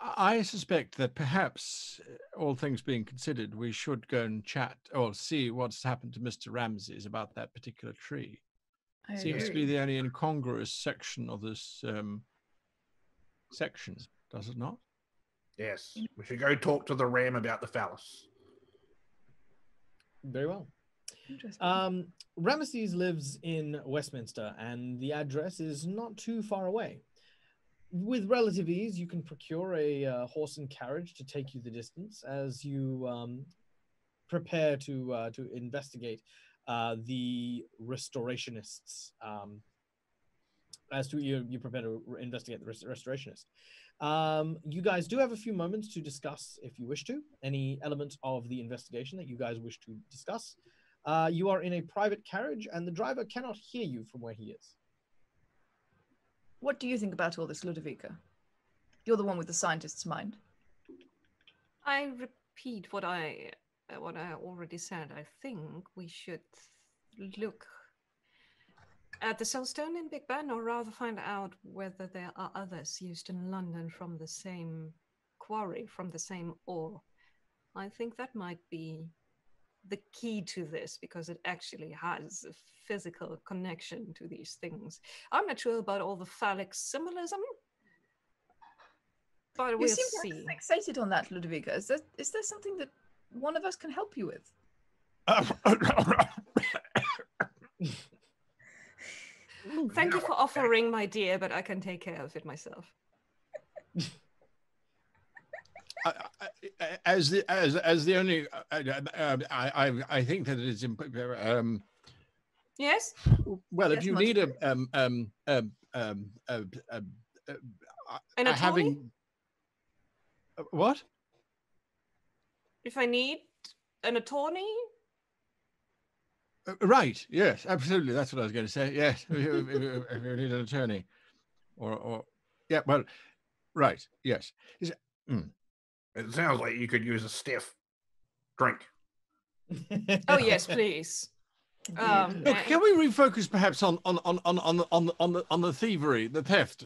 S5: I suspect that perhaps, all things being considered, we should go and chat or see what's happened to Mr. Ramses about that particular tree.
S3: I
S5: Seems to
S3: agree.
S5: be the only incongruous section of this section, does it not?
S6: Yes. We should go talk to the ram about the phallus.
S2: Very well.
S3: Interesting.
S2: Ramesses lives in Westminster, and the address is not too far away. with relative ease, you can procure a horse and carriage to take you the distance as you prepare to investigate the restorationists. As to you prepare to investigate the restorationists. You guys do have a few moments to discuss, if you wish to, any element of the investigation that you guys wish to discuss. You are in a private carriage, and the driver cannot hear you from where he is.
S3: What do you think about all this, Ludovica? You're the one with the scientist's mind.
S4: I repeat what I already said. I think we should look at the Soulstone in Big Ben, or rather find out whether there are others used in London from the same quarry, from the same ore. I think that might be the key to this, because it actually has a physical connection to these things. I'm not sure about all the phallic symbolism, but
S3: You
S4: we'll
S3: seem
S4: see.
S3: fixated on that, Ludovica. Is there something that one of us can help you with?
S4: Thank you for offering, my dear, but I can take care of it myself.
S5: As the only, I think that it is.
S4: Yes.
S5: Well,
S3: Yes,
S5: if you
S3: much
S5: need
S4: An attorney?
S5: having what?
S4: If I need an attorney?
S5: Right. Yes. Absolutely. That's what I was going to say. Yes. If you need an attorney, or yeah. Well, right. Yes.
S6: It sounds like you could use a stiff drink.
S4: Oh yes, please.
S5: Look, can we refocus perhaps on the thievery, the theft?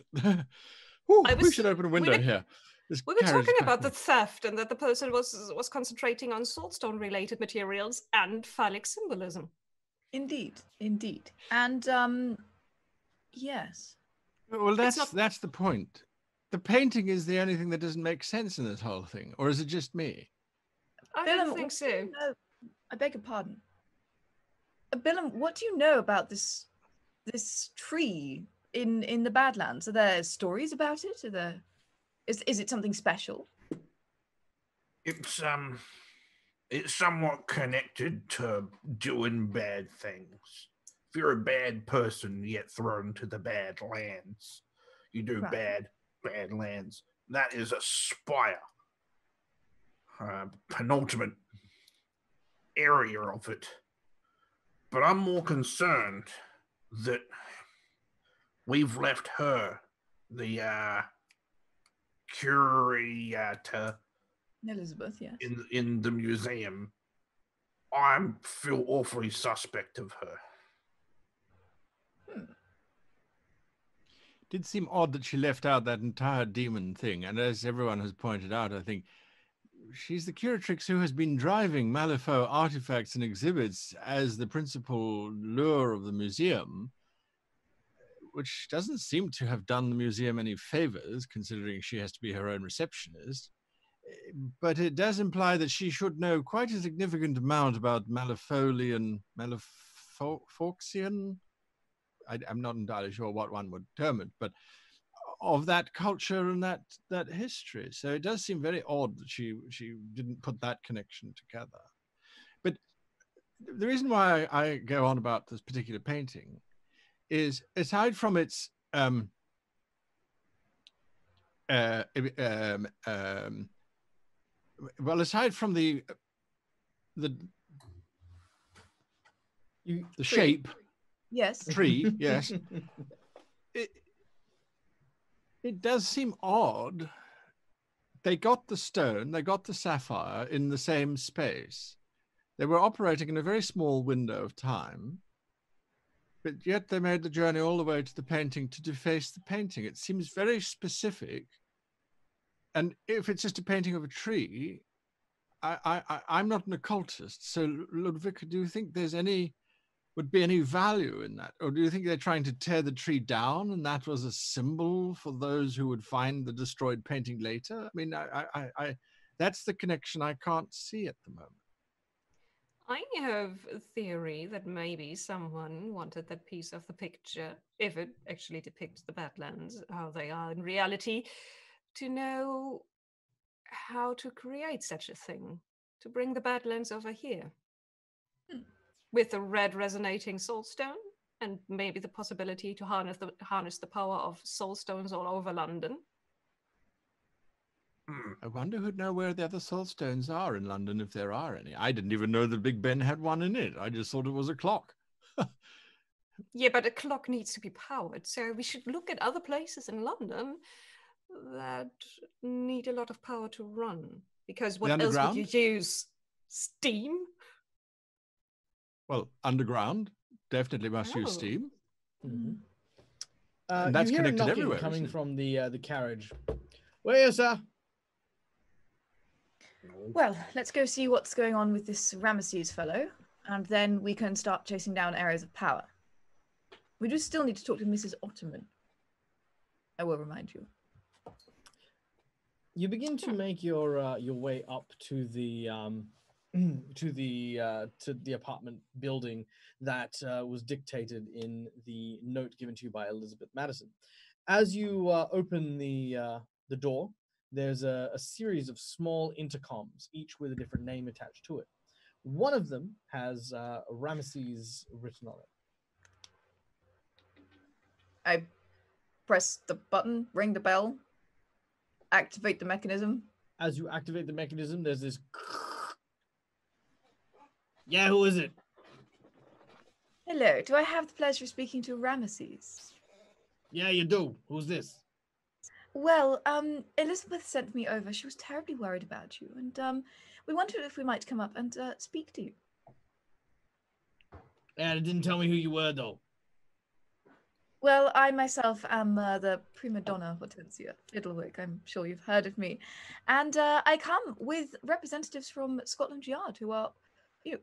S5: Ooh, we should open a window here. This
S4: We were
S5: carriage
S4: talking
S5: is
S4: about the
S5: cracking.
S4: theft, and that the person was concentrating on soulstone related materials and phallic symbolism.
S3: Indeed. And yes.
S5: Well,
S4: It's not-
S5: that's the point. The painting is the only thing that doesn't make sense in this whole thing, or is it just me?
S4: I
S3: Billum,
S4: don't think
S3: what do you
S4: so.
S3: know- I beg your pardon. Billum, what do you know about this tree in the Badlands? Are there stories about it? Is it something special?
S6: It's somewhat connected to doing bad things. If you're a bad person, you get thrown to the bad lands. You do
S3: Right.
S6: bad lands. That is a spire. Penultimate area of it. But I'm more concerned that we've left her, the curator,
S3: Elizabeth, yes.
S6: in the museum. I feel awfully suspect of her.
S5: Did seem odd that she left out that entire demon thing, and as everyone has pointed out, I think she's the curatrix who has been driving Malifaux artifacts and exhibits as the principal lure of the museum, which doesn't seem to have done the museum any favors, considering she has to be her own receptionist. But it does imply that she should know quite a significant amount about Malifauxian. I'm not entirely sure what one would term it, but of that culture and that history. So it does seem very odd that she didn't put that connection together. But the reason why I go on about this particular painting is, aside from its well, aside from the shape,
S3: Yes.
S5: tree, yes, it does seem odd. They got the stone, they got the sapphire in the same space. They were operating in a very small window of time, but yet they made the journey all the way to the painting to deface the painting. It seems very specific. And if it's just a painting of a tree, I'm not an occultist. So, Ludovica, do you think would be any value in that? Or do you think they're trying to tear the tree down and that was a symbol for those who would find the destroyed painting later? I mean, that's the connection I can't see at the moment.
S4: I have a theory that maybe someone wanted that piece of the picture, if it actually depicts the Badlands, how they are in reality, to know how to create such a thing, to bring the Badlands over here. With a red resonating soulstone, and maybe the possibility to harness the power of soulstones all over London.
S5: I wonder who'd know where the other soulstones are in London, if there are any. I didn't even know that Big Ben had one in it. I just thought it was a clock.
S4: Yeah, but a clock needs to be powered, so we should look at other places in London that need a lot of power to run. Because what else would you use? Steam?
S5: Well, underground definitely must use steam.
S2: Mm-hmm.
S5: And that's
S2: you hear a
S5: connected
S2: knocking
S5: everywhere,
S2: coming
S5: isn't it?
S2: from the carriage. Where is sir?
S3: Well, let's go see what's going on with this Ramesses fellow, and then we can start chasing down areas of power. We do still need to talk to Mrs. Ottoman. I will remind you.
S2: You begin to make your way up to the to the apartment building that was dictated in the note given to you by Elizabeth Madison. As you open the door, there's a series of small intercoms, each with a different name attached to it. One of them has Ramesses written on it.
S3: I press the button, ring the bell, activate the mechanism.
S2: As you activate the mechanism, there's this... Yeah, who is it?
S3: Hello, do I have the pleasure of speaking to Ramesses?
S2: Yeah, you do. Who's this?
S3: Well, Elizabeth sent me over. She was terribly worried about you, and we wondered if we might come up and speak to you.
S2: Yeah, it didn't tell me who you were, though.
S3: Well, I myself am the prima donna Hortensia Fiddlewick. I'm sure you've heard of me. And I come with representatives from Scotland Yard who are, you know,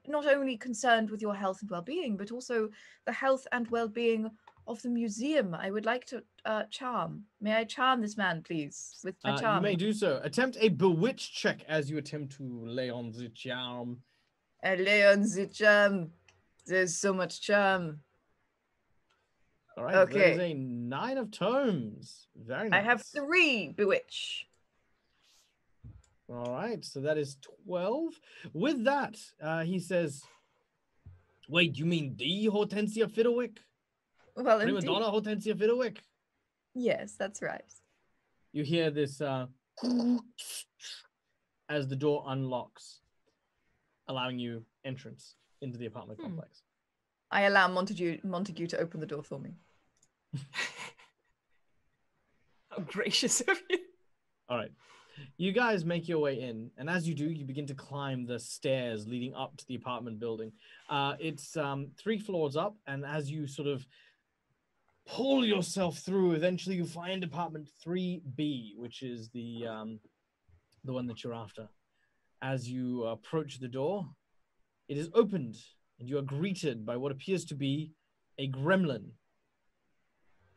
S3: not only concerned with your health and well-being, but also the health and well-being of the museum. I would like to charm. May I charm this man, please, with my charm?
S2: You may do so. Attempt a bewitch check as you attempt to lay on the charm.
S3: I lay on the charm. There's so much charm.
S2: All right,
S3: okay.
S2: That is a 9 of tomes. Very nice.
S3: I have 3 bewitch.
S2: All right, so that is 12. With that, he says, wait, you mean the Hortensia Fiddlewick?
S3: Well,
S2: Prima
S3: indeed.
S2: donna Hortensia Fiddlewick?
S3: Yes, that's right.
S2: You hear this as the door unlocks, allowing you entrance into the apartment complex.
S3: I allow Montague to open the door for me.
S4: How gracious of you.
S2: All right. You guys make your way in, and as you do, you begin to climb the stairs leading up to the apartment building. It's 3 floors up, and as you sort of pull yourself through, eventually you find apartment 3B, which is the one that you're after. As you approach the door, it is opened, and you are greeted by what appears to be a gremlin.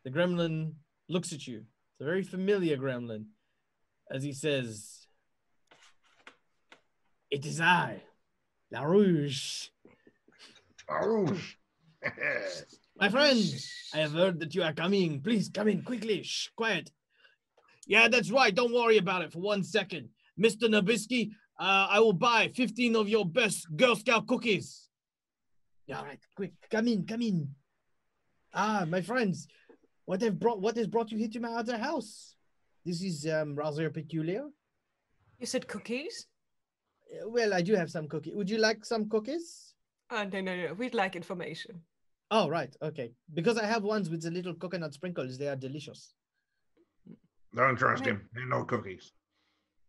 S2: The gremlin looks at you. It's a very familiar gremlin. As he says, "It is I, La Rouge.
S6: Rouge.
S2: My friend, I have heard that you are coming. Please come in quickly. Shh, quiet. Yeah, that's right. Don't worry about it for 1 second. Mr. Nabisky, I will buy 15 of your best Girl Scout cookies. Yeah, all right, quick. Come in, come in. Ah, my friends, what has brought you here to my other house? This is rather peculiar.
S4: You said cookies?
S2: Well, I do have some cookies. Would you like some cookies?
S4: No. We'd like information.
S2: Oh, right. Okay. Because I have ones with the little coconut sprinkles. They are delicious.
S6: Don't trust him. There are no cookies.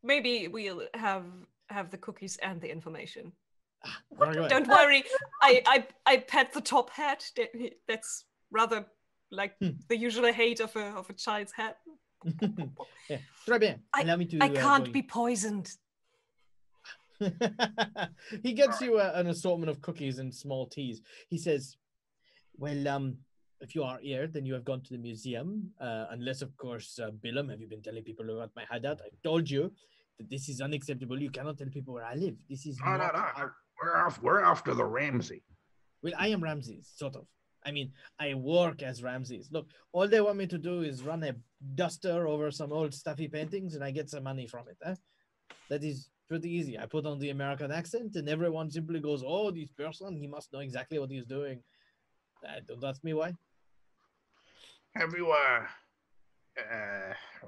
S4: Maybe we'll have the cookies and the information.
S2: Very
S4: Don't worry. I pet the top hat. That's rather like the usual hate of a child's hat.
S2: Yeah. Très bien. Allow me to.
S4: I can't be poisoned.
S2: He gets you an assortment of cookies and small teas. He says, well, if you are here, then you have gone to the museum. Unless, of course, Billum, have you been telling people about my hideout? I told you. that this is unacceptable. You cannot tell people where I live. This is
S6: No,
S2: not.
S6: We're after the Ramsey.
S2: Well, I am Ramses, sort of. I mean, I work as Ramses. Look, all they want me to do is run a duster over some old stuffy paintings, and I get some money from it. That is pretty easy. I put on the American accent, and everyone simply goes, "Oh, this person, he must know exactly what he's doing." Don't ask me why.
S6: Have you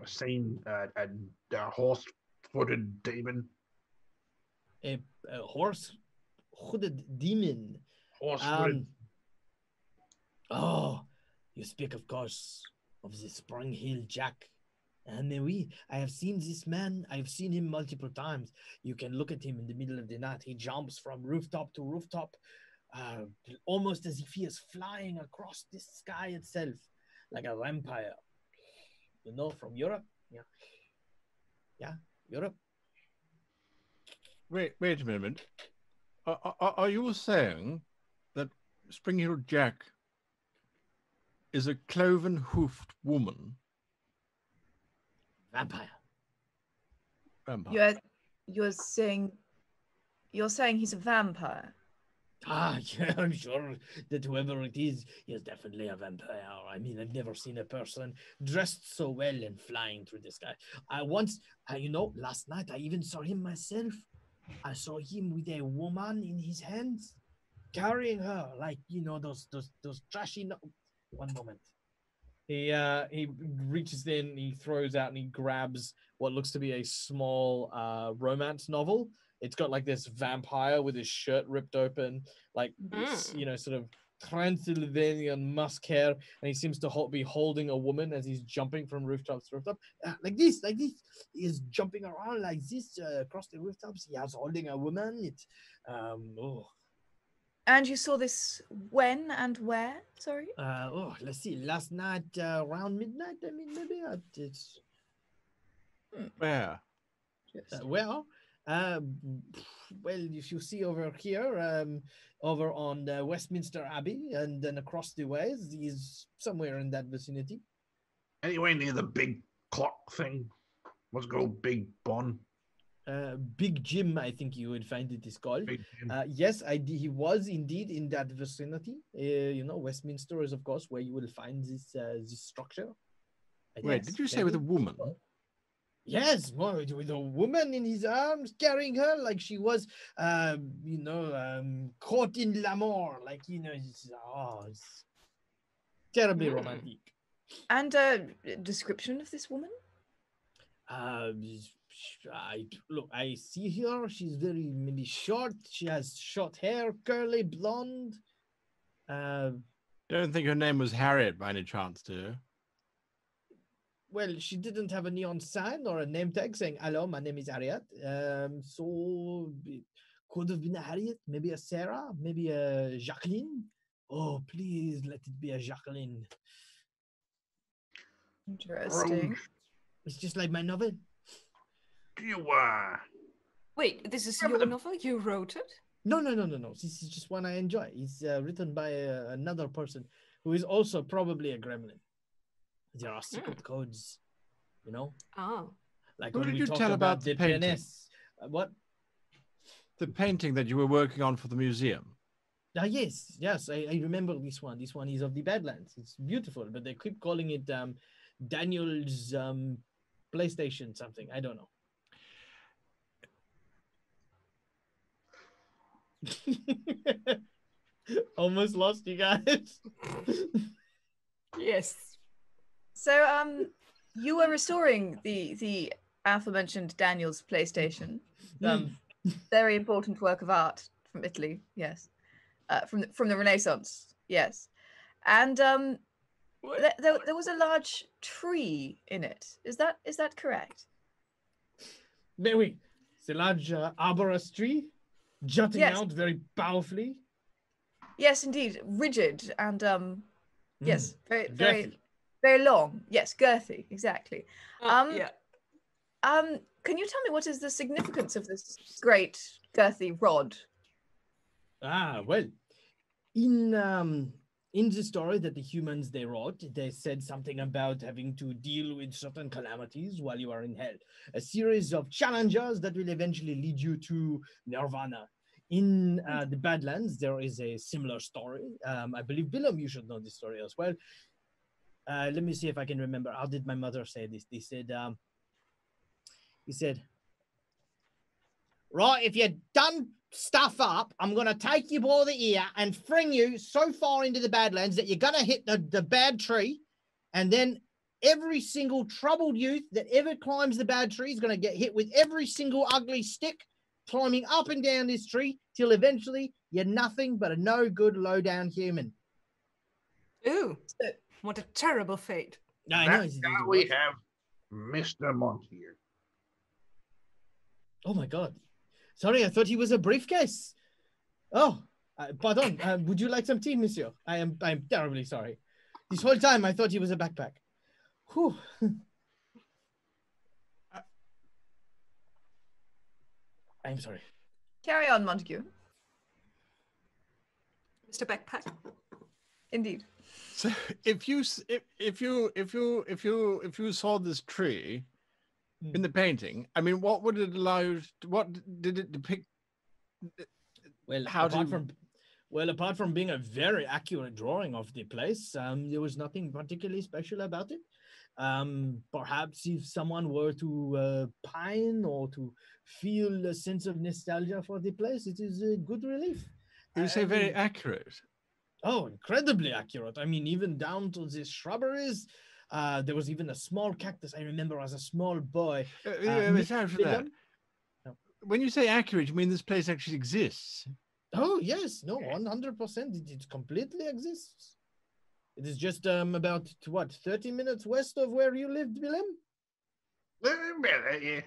S6: seen a horse-footed demon?
S2: A horse-hooded demon.
S6: Horse-footed.
S2: Oh, you speak, of course, of the Spring Hill Jack. And oui, I have seen this man. I've seen him multiple times. You can look at him in the middle of the night. He jumps from rooftop to rooftop, almost as if he is flying across the sky itself, like a vampire. You know, from Europe. Yeah, Europe.
S5: Wait a minute. Are you saying that Spring Hill Jack is a cloven-hoofed woman?
S2: Vampire.
S3: You're saying he's a vampire.
S2: Yeah, I'm sure that whoever it is definitely a vampire. I mean, I've never seen a person dressed so well and flying through the sky. Last night I even saw him myself. I saw him with a woman in his hands, carrying her like those trashy. One moment. He reaches in, he throws out, and he grabs what looks to be a small romance novel. It's got like this vampire with his shirt ripped open, like sort of Transylvanian musk hair, and he seems to be holding a woman as he's jumping from rooftop to rooftop, like this. He is jumping around like this across the rooftops. He is holding a woman.
S3: And you saw this when and where? Sorry.
S2: Let's see. Last night around midnight. I mean, maybe it's
S5: Where?
S2: well, if you see over here, over on Westminster Abbey, and then across the ways, is somewhere in that vicinity.
S6: Anywhere near the big clock thing? What's it called? Big Bon?
S2: Big Jim, I think you would find it is called.
S6: Big Jim.
S2: Yes, he was indeed in that vicinity. Westminster is, of course, where you will find this structure.
S5: Wait, did you say with a woman?
S2: Yes, with a woman in his arms, carrying her like she was, caught in l'amour. Like, it's terribly romantic.
S3: And a description of this woman?
S2: I see her. She's very maybe short. She has short hair, curly, blonde.
S5: Don't think her name was Harriet by any chance, do you?
S2: Well, she didn't have a neon sign or a name tag saying, "Hello, my name is Harriet." So it could have been a Harriet, maybe a Sarah, maybe a Jacqueline. Oh, please let it be a Jacqueline.
S3: Interesting.
S2: It's just like my novel.
S6: Do you
S4: Wait, this is your novel? You wrote it?
S2: No. This is just one I enjoy. It's written by another person who is also probably a gremlin. There are secret codes,
S4: Oh.
S2: Like
S5: who
S2: when
S5: did
S2: we
S5: you
S2: talk
S5: tell
S2: about
S5: the
S2: the
S5: painting?
S2: PNS. What?
S5: The painting that you were working on for the museum.
S2: Yes. I remember this one. This one is of the Badlands. It's beautiful, but they keep calling it Daniel's PlayStation something. I don't know. Almost lost you guys.
S4: Yes.
S3: So, you were restoring the aforementioned Daniel's PlayStation. Very important work of art from Italy. Yes, from the Renaissance. Yes, and there was a large tree in it. Is that correct?
S2: Oui, it's a large arborous tree, jutting
S3: Yes.
S2: out very powerfully.
S3: Yes, indeed, rigid and yes, very
S2: Girthy.
S3: very long. Yes, girthy, exactly.
S4: Yeah.
S3: Can you tell me what is the significance of this great girthy rod?
S2: Well, in in the story that the humans they wrote, they said something about having to deal with certain calamities while you are in hell. A series of challenges that will eventually lead you to nirvana. In the Badlands, there is a similar story. I believe, Billum, you should know this story as well. Let me see if I can remember. How did my mother say this? He said, right, if you done stuff up, I'm going to take you by the ear and fling you so far into the Badlands that you're going to hit the bad tree. And then every single troubled youth that ever climbs the bad tree is going to get hit with every single ugly stick climbing up and down this tree till eventually you're nothing but a no good low-down human.
S4: Ooh, what a terrible fate.
S2: I know.
S6: That's how we have Mr. Montier.
S2: Oh my God. Sorry, I thought he was a briefcase. Oh, pardon. Would you like some tea, monsieur? I'm terribly sorry. This whole time I thought he was a backpack. Whew. I'm sorry.
S3: Carry on, Montague.
S4: Mr. Backpack.
S3: Indeed.
S5: So if you saw this tree in the painting, I mean, what would it allow? What did it depict?
S2: Well, apart from being a very accurate drawing of the place, there was nothing particularly special about it. Perhaps if someone were to pine or to feel a sense of nostalgia for the place, it is a good relief.
S5: You say very accurate.
S2: Oh, incredibly accurate. I mean, even down to the shrubberies. There was even a small cactus I remember as a small boy.
S5: When you say accurate, you mean this place actually exists?
S2: Oh, yes. No, 100%. It completely exists. It is just about, 30 minutes west of where you lived, Billum?
S6: Yeah.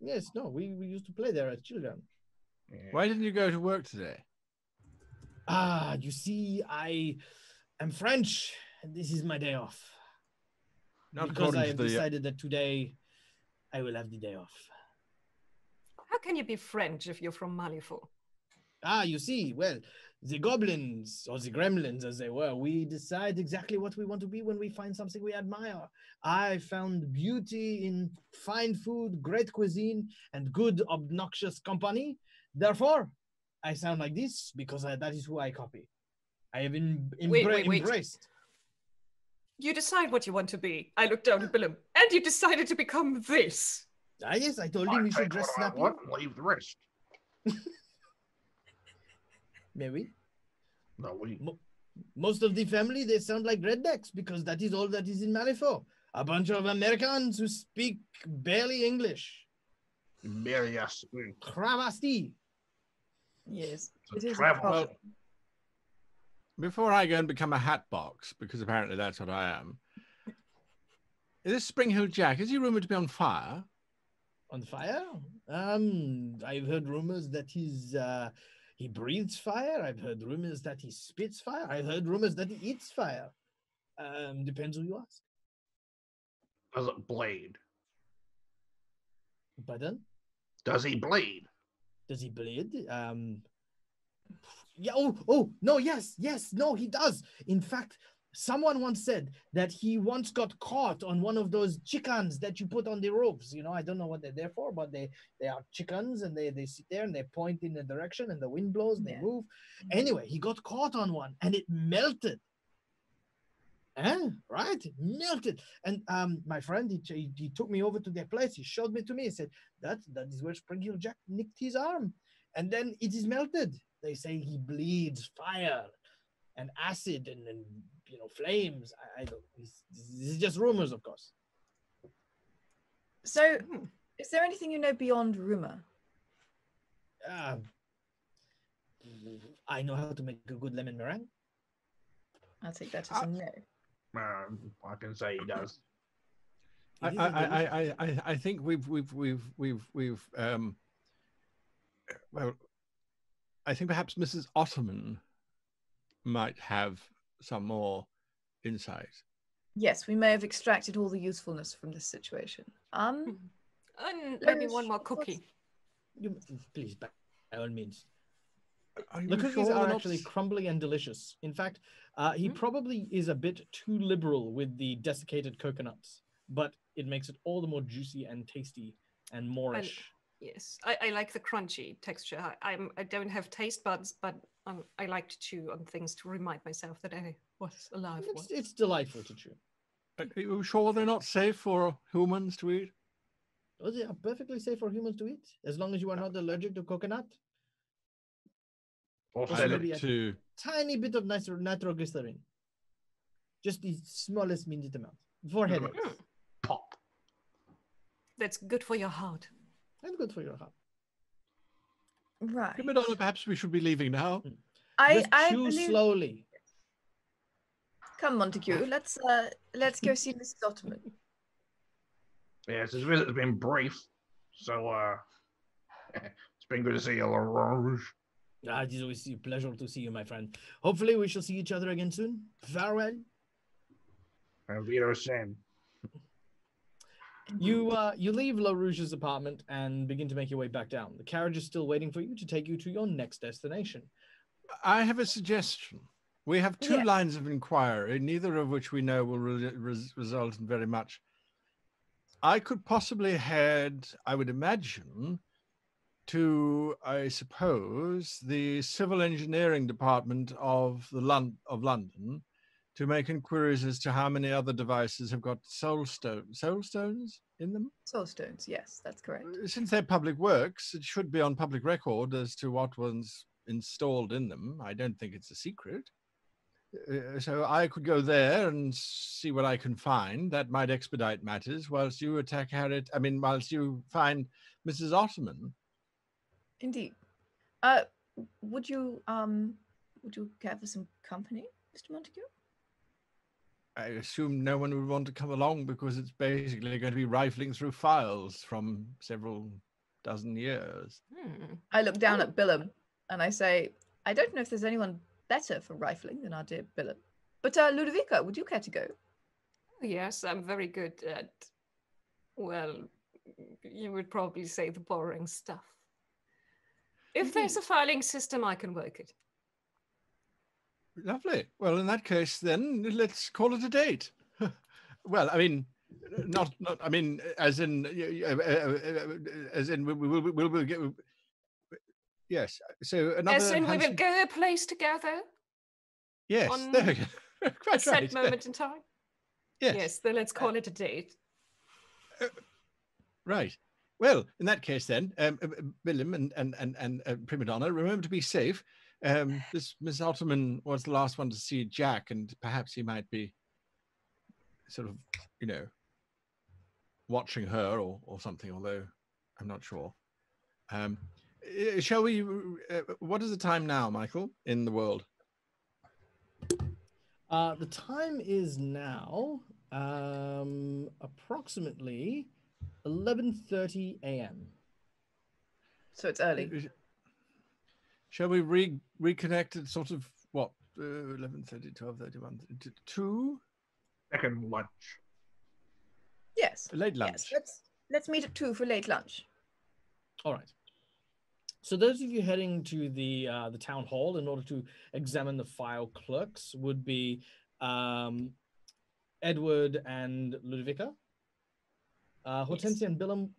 S2: Yes, no, we used to play there as children.
S5: Why didn't you go to work today?
S2: You see, I am French, and this is my day off. Because I have decided that today I will have the day off.
S4: How can you be French if you're from Malifaux?
S2: You see, well, the goblins, or the gremlins as they were, we decide exactly what we want to be when we find something we admire. I found beauty in fine food, great cuisine, and good, obnoxious company. Therefore, I sound like this because that is who I copy. I have embraced.
S4: You decide what you want to be. I looked down at Billum, and you decided to become this.
S2: Yes, I told him he should dress snappy.
S6: Leave the rest.
S2: Maybe.
S6: No,
S2: most of the family, they sound like rednecks because that is all that is in Malifaux. A bunch of Americans who speak barely English.
S6: Barely.
S2: Travesty.
S3: Yes.
S6: So
S3: It is
S6: travel.
S3: a problem.
S5: Before I go and become a hat box, because apparently that's what I am, is this Spring Hill Jack, is he rumored to be on fire?
S2: On fire? I've heard rumors that he breathes fire. I've heard rumors that he spits fire. I've heard rumors that he eats fire. Depends who you ask.
S6: Does it bleed?
S2: Pardon?
S6: Does he bleed?
S2: Does he bleed? Yeah. No. Yes. No, he does. In fact, someone once said that he once got caught on one of those chickens that you put on the roofs. You know, I don't know what they're there for, but they are chickens, and they sit there and they point in a direction, and the wind blows and they move. Anyway, he got caught on one and it melted. Right? It melted. And my friend, he took me over to their place. He showed me to me. He said, that is where Spring Hill Jack nicked his arm. And then it is melted. They say he bleeds fire and acid and flames. I don't. This is just rumors, of course.
S3: So, is there anything you know beyond rumor?
S2: I know how to make a good lemon meringue.
S3: I'll take that as a no.
S6: I can say he does.
S5: I think we've well, I think perhaps Mrs. Ottoman might have some more insight.
S3: Yes, we may have extracted all the usefulness from this situation.
S4: And maybe one more cookie.
S2: Please, by all means.
S5: Are you
S2: The cookies
S5: sure they're
S2: are
S5: not
S2: actually crumbly and delicious. In fact, he
S4: Hmm?
S2: probably is a bit too liberal with the desiccated coconuts, but it makes it all the more juicy and tasty and moreish.
S4: Yes, I like the crunchy texture. I don't have taste buds, but I like to chew on things to remind myself that I was alive once.
S2: It's delightful to chew.
S5: Are you sure they're not safe for humans to eat?
S2: Oh, they are perfectly safe for humans to eat, as long as you are not allergic to coconut.
S6: Or
S2: Also,
S5: I
S6: said
S5: look
S2: maybe
S6: it.
S2: a
S5: to
S2: tiny bit of nitroglycerin. Just the smallest minute amount. For headaches.
S4: Mm,
S6: Pop.
S4: that's good for your heart.
S2: And good for your heart.
S3: Right.
S5: Prima Donna, perhaps we should be leaving now.
S2: Just
S3: I
S2: chew
S3: believe.
S2: slowly.
S3: Come, Montague. Let's go see Mrs. Ottoman.
S6: Yes, his visit has been brief. So, it's been good to see you, LaRouge.
S2: It is always a pleasure to see you, my friend. Hopefully, we shall see each other again soon. Farewell.
S6: Auf Wiedersehen.
S2: You leave La Rouge's apartment and begin to make your way back down. The carriage is still waiting for you to take you to your next destination.
S5: I have a suggestion. We have two
S3: Yes.
S5: lines of inquiry, neither of which we know will result in very much. I could possibly head, I would imagine, to, I suppose, the civil engineering department of London to make inquiries as to how many other devices have got soul stones in them.
S3: Soul stones. Yes, that's correct.
S5: Since they're public works, it should be on public record as to what was installed in them. I don't think it's a secret. So I could go there and see what I can find. That might expedite matters whilst you attack Harriet. I mean, whilst you find Mrs. Ottoman.
S3: Indeed. Would you care for some company, Mr. Montague?
S5: I assume no one would want to come along because it's basically going to be rifling through files from several dozen years.
S4: Hmm.
S3: I look down at Billum and I say, I don't know if there's anyone better for rifling than our dear Billum. But Ludovica, would you care to go?
S4: Yes, I'm very good at, well, you would probably say the boring stuff. If there's a filing system, I can work it.
S5: Lovely. Well, in that case, then let's call it a date. Well, I mean, not. I mean, as in we'll get. Yes. So another.
S4: As in, we will go a place together.
S5: Yes.
S4: on
S5: There we go.
S4: A
S5: Quite
S4: set
S5: right.
S4: moment in time. Yes, then let's call it a date.
S5: Right. Well, in that case, then, Billum and Prima Donna, remember to be safe. This Miss Ottoman was the last one to see Jack, and perhaps he might be sort of, watching her or something, although I'm not sure. Shall we, what is the time now, Michael, in the world?
S2: The time is now approximately 11:30 a.m.
S3: So it's early.
S5: Shall we reconnect at sort of, what, 11:30, 12:30, 1:30, 2?
S6: Second lunch.
S3: Yes.
S5: Late lunch.
S3: Yes. Let's meet at 2 for late lunch.
S2: All right. So those of you heading to the town hall in order to examine the file clerks would be Edward and Ludovica, Hortensia and Billum,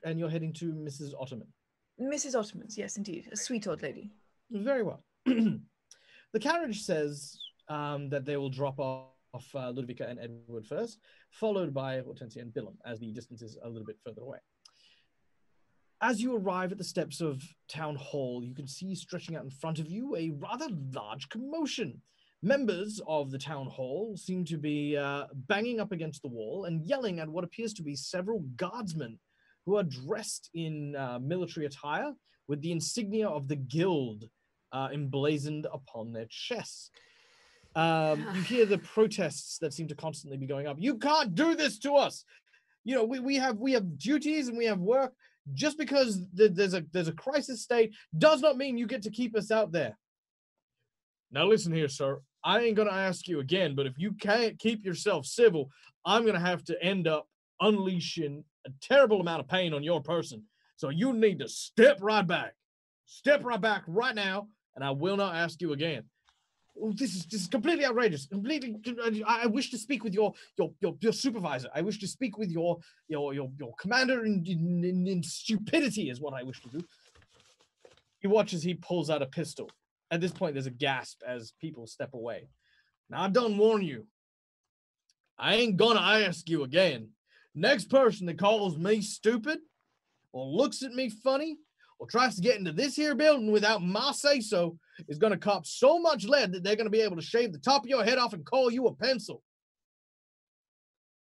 S2: and you're heading to Mrs. Ottoman.
S3: Mrs. Ottoman's, yes, indeed. A sweet old lady.
S2: Very well. The carriage says that they will drop off Ludovica and Edward first, followed by Hortensia and Billum, as the distance is a little bit further away. As you arrive at the steps of Town Hall, you can see stretching out in front of you a rather large commotion. Members of the Town Hall seem to be banging up against the wall and yelling at what appears to be several guardsmen who are dressed in military attire with the insignia of the guild emblazoned upon their chests. You hear the protests that seem to constantly be going up. You can't do this to us. We have duties and we have work. Just because there's a crisis state does not mean you get to keep us out there. Now listen here, sir. I ain't gonna ask you again, but if you can't keep yourself civil, I'm gonna have to end up unleashing a terrible amount of pain on your person. So you need to step right back. Step right back right now, and I will not ask you again. Oh, this is completely outrageous. Completely, I wish to speak with your supervisor. I wish to speak with your commander in stupidity is what I wish to do. You watch as he pulls out a pistol. At this point, there's a gasp as people step away. Now, I done warn you. I ain't gonna ask you again. Next person that calls me stupid, or looks at me funny, or tries to get into this here building without my say-so is gonna cop so much lead that they're gonna be able to shave the top of your head off and call you a pencil.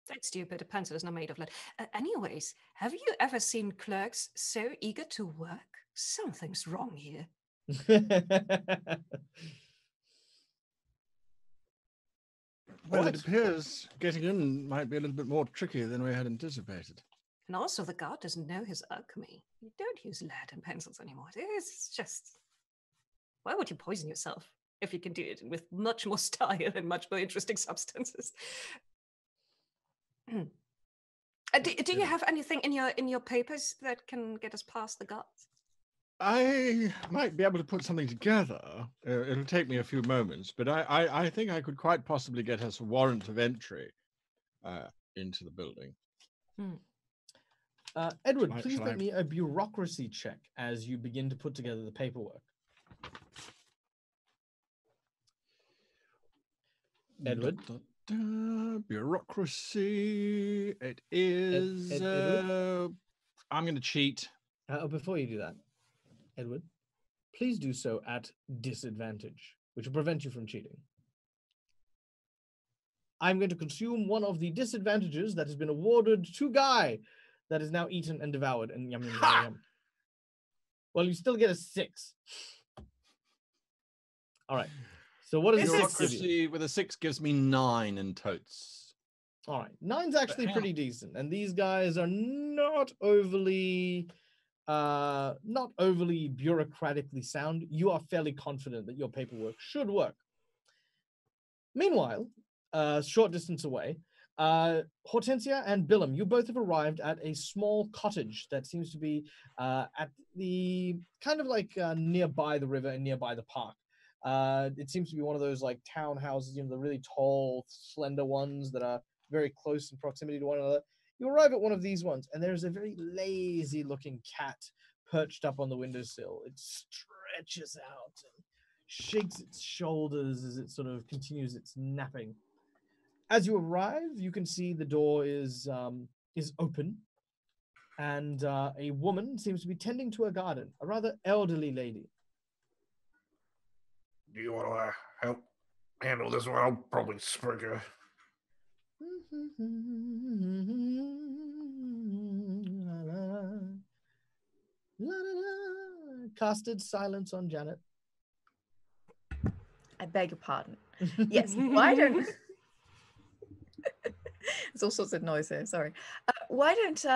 S4: That's stupid. A pencil is not made of lead. Anyways, have you ever seen clerks so eager to work? Something's wrong here.
S5: Well, it appears getting in might be a little bit more tricky than we had anticipated.
S4: And also, the guard doesn't know his alchemy. You don't use lead and pencils anymore. It's just... Why would you poison yourself if you can do it with much more style and much more interesting substances? Do you have anything in your papers that can get us past the guards?
S5: I might be able to put something together. It'll take me a few moments, but I think I could quite possibly get us a warrant of entry into the building.
S2: Edward, please make me a bureaucracy check as you begin to put together the paperwork. Edward?
S5: Bureaucracy. It is... I'm going to cheat.
S2: Before you do that, Edward, please do so at disadvantage, which will prevent you from cheating. I'm going to consume one of the disadvantages that has been awarded to Guy that is now eaten and devoured. And yum, yum, yum, yum. Well, you still get a 6. All right. So what does
S5: bureaucracy with a 6 gives me 9 in totes.
S2: All right. 9's actually pretty decent. And these guys are not overly bureaucratically sound. You are fairly confident that your paperwork should work. Meanwhile, short distance away, Hortensia and Billum, you both have arrived at a small cottage that seems to be at the kind of like nearby the river and nearby the park. It seems to be one of those like townhouses, the really tall, slender ones that are very close in proximity to one another. You arrive at one of these ones, and there's a very lazy-looking cat perched up on the windowsill. It stretches out and shakes its shoulders as it sort of continues its napping. As you arrive, you can see the door is open, and a woman seems to be tending to a garden, a rather elderly lady.
S6: Do you want to help handle this one? I'll probably sprig her.
S2: Casted silence on Janet.
S3: I beg your pardon. Yes, why don't... There's all sorts of noise here, sorry. Why don't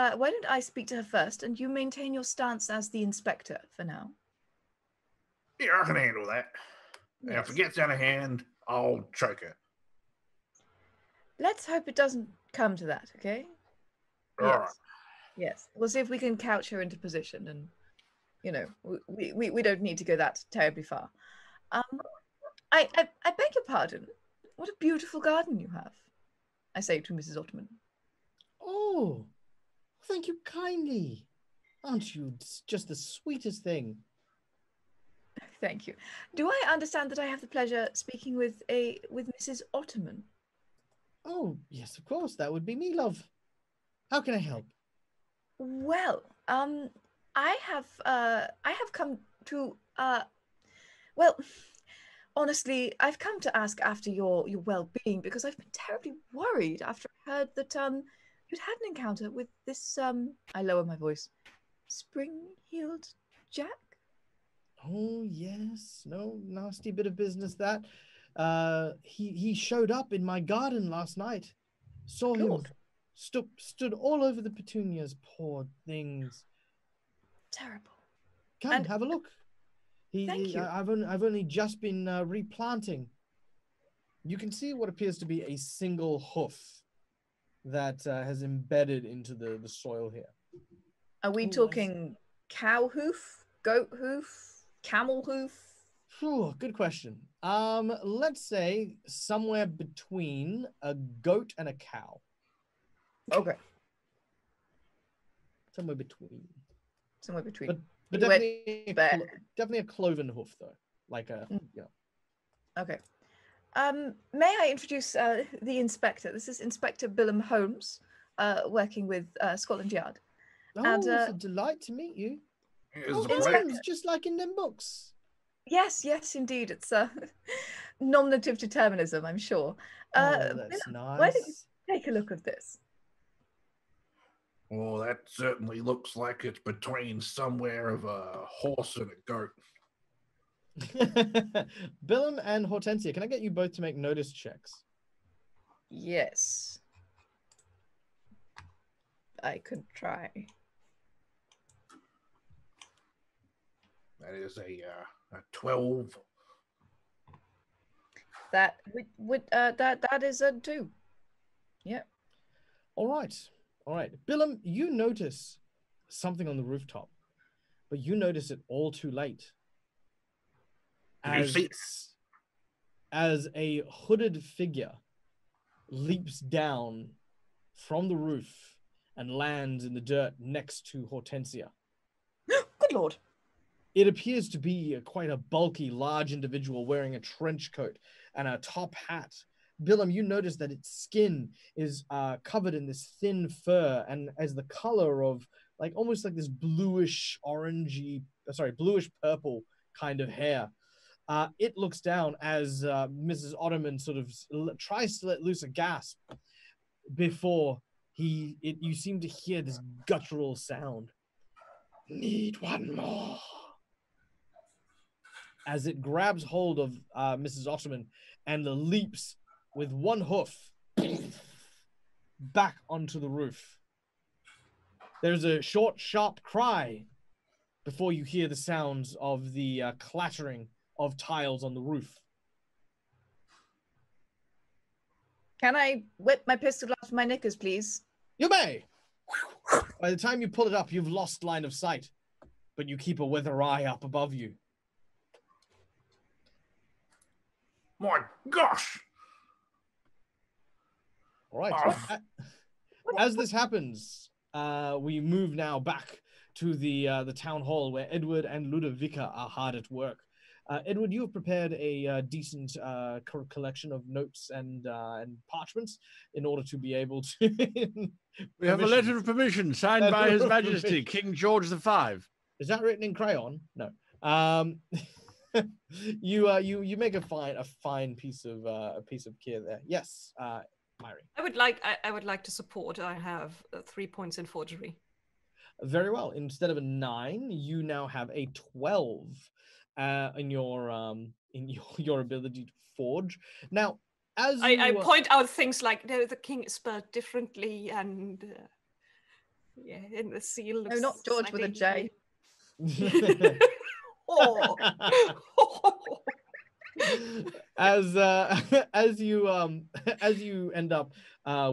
S3: I speak to her first and you maintain your stance as the inspector for now?
S6: Yeah, I can handle that. Yes. And if it gets out of hand, I'll choke her.
S3: Let's hope it doesn't come to that, okay?
S6: All
S3: yes.
S6: right.
S3: Yes. We'll see if we can couch her into position and, we don't need to go that terribly far. I beg your pardon. What a beautiful garden you have, I say to Mrs. Ottoman.
S2: Oh, thank you kindly. Aren't you just the sweetest thing?
S3: Thank you. Do I understand that I have the pleasure speaking with Mrs. Ottoman?
S2: Oh, yes, of course. That would be me, love. How can I help?
S3: Well, I have come to well, honestly, I've come to ask after your well-being because I've been terribly worried after I heard that you'd had an encounter with this I lower my voice, spring-heeled Jack.
S2: Oh yes, no nasty bit of business that. He showed up in my garden last night. Saw him stood all over the petunias. Poor things.
S3: Terrible.
S2: Come have a look.
S3: Thank you.
S2: I've only just been replanting. You can see what appears to be a single hoof that has embedded into the soil here.
S3: Are we talking cow hoof, goat hoof, camel hoof?
S2: Phew, good question. Let's say somewhere between a goat and a cow.
S3: Okay.
S2: Somewhere between.
S3: Somewhere between.
S2: But
S3: You went
S2: definitely a cloven hoof though. Like a
S3: Okay. May I introduce the inspector? This is Inspector Billum Holmes, working with Scotland Yard.
S2: Oh,
S3: And,
S2: it's a delight to meet you.
S6: It's
S2: Oh,
S6: great.
S2: Holmes, just like in them books.
S3: Yes, indeed. It's nominative determinism, I'm sure.
S2: Oh, that's
S3: Billum, why don't you
S2: nice.
S3: take a look at this?
S6: Well, that certainly looks like it's between somewhere of a horse and a goat.
S2: Billum and Hortensia, can I get you both to make notice checks?
S3: Yes. I could try.
S6: That is a 12.
S3: That that is a 2. Yeah.
S2: All right. Billum, you notice something on the rooftop, but you notice it all too late.
S6: Can you see?
S2: As a hooded figure leaps down from the roof and lands in the dirt next to Hortensia.
S3: Good Lord.
S2: It appears to be quite a bulky, large individual wearing a trench coat and a top hat. Billum, you notice that its skin is covered in this thin fur, and as the color of almost like this bluish purple kind of hair. It looks down as Mrs. Ottoman sort of tries to let loose a gasp before you seem to hear this guttural sound. Need one more. As it grabs hold of Mrs. Ottoman and leaps with one hoof back onto the roof. There's a short, sharp cry before you hear the sounds of the clattering of tiles on the roof.
S3: Can I whip my pistol out of my knickers, please?
S2: You may. By the time you pull it up, you've lost line of sight, but you keep a weather eye up above you.
S6: My gosh!
S2: All right.
S6: Oh.
S2: As this happens, we move now back to the town hall where Edward and Ludovica are hard at work. Edward, you have prepared a decent collection of notes and parchments in order to be able to.
S5: We have a letter of permission signed by His Majesty King George V.
S2: Is that written in crayon? No. You make a fine piece of gear there. Yes, Mhaire.
S4: I would like to support. I have 3 points in forgery.
S2: Very well. Instead of a 9, you now have a 12 in your ability to forge. Now, as
S4: I point out things like the king is spelled differently, and in the seal.
S3: No, not George with a J.
S4: Oh.
S2: as you end up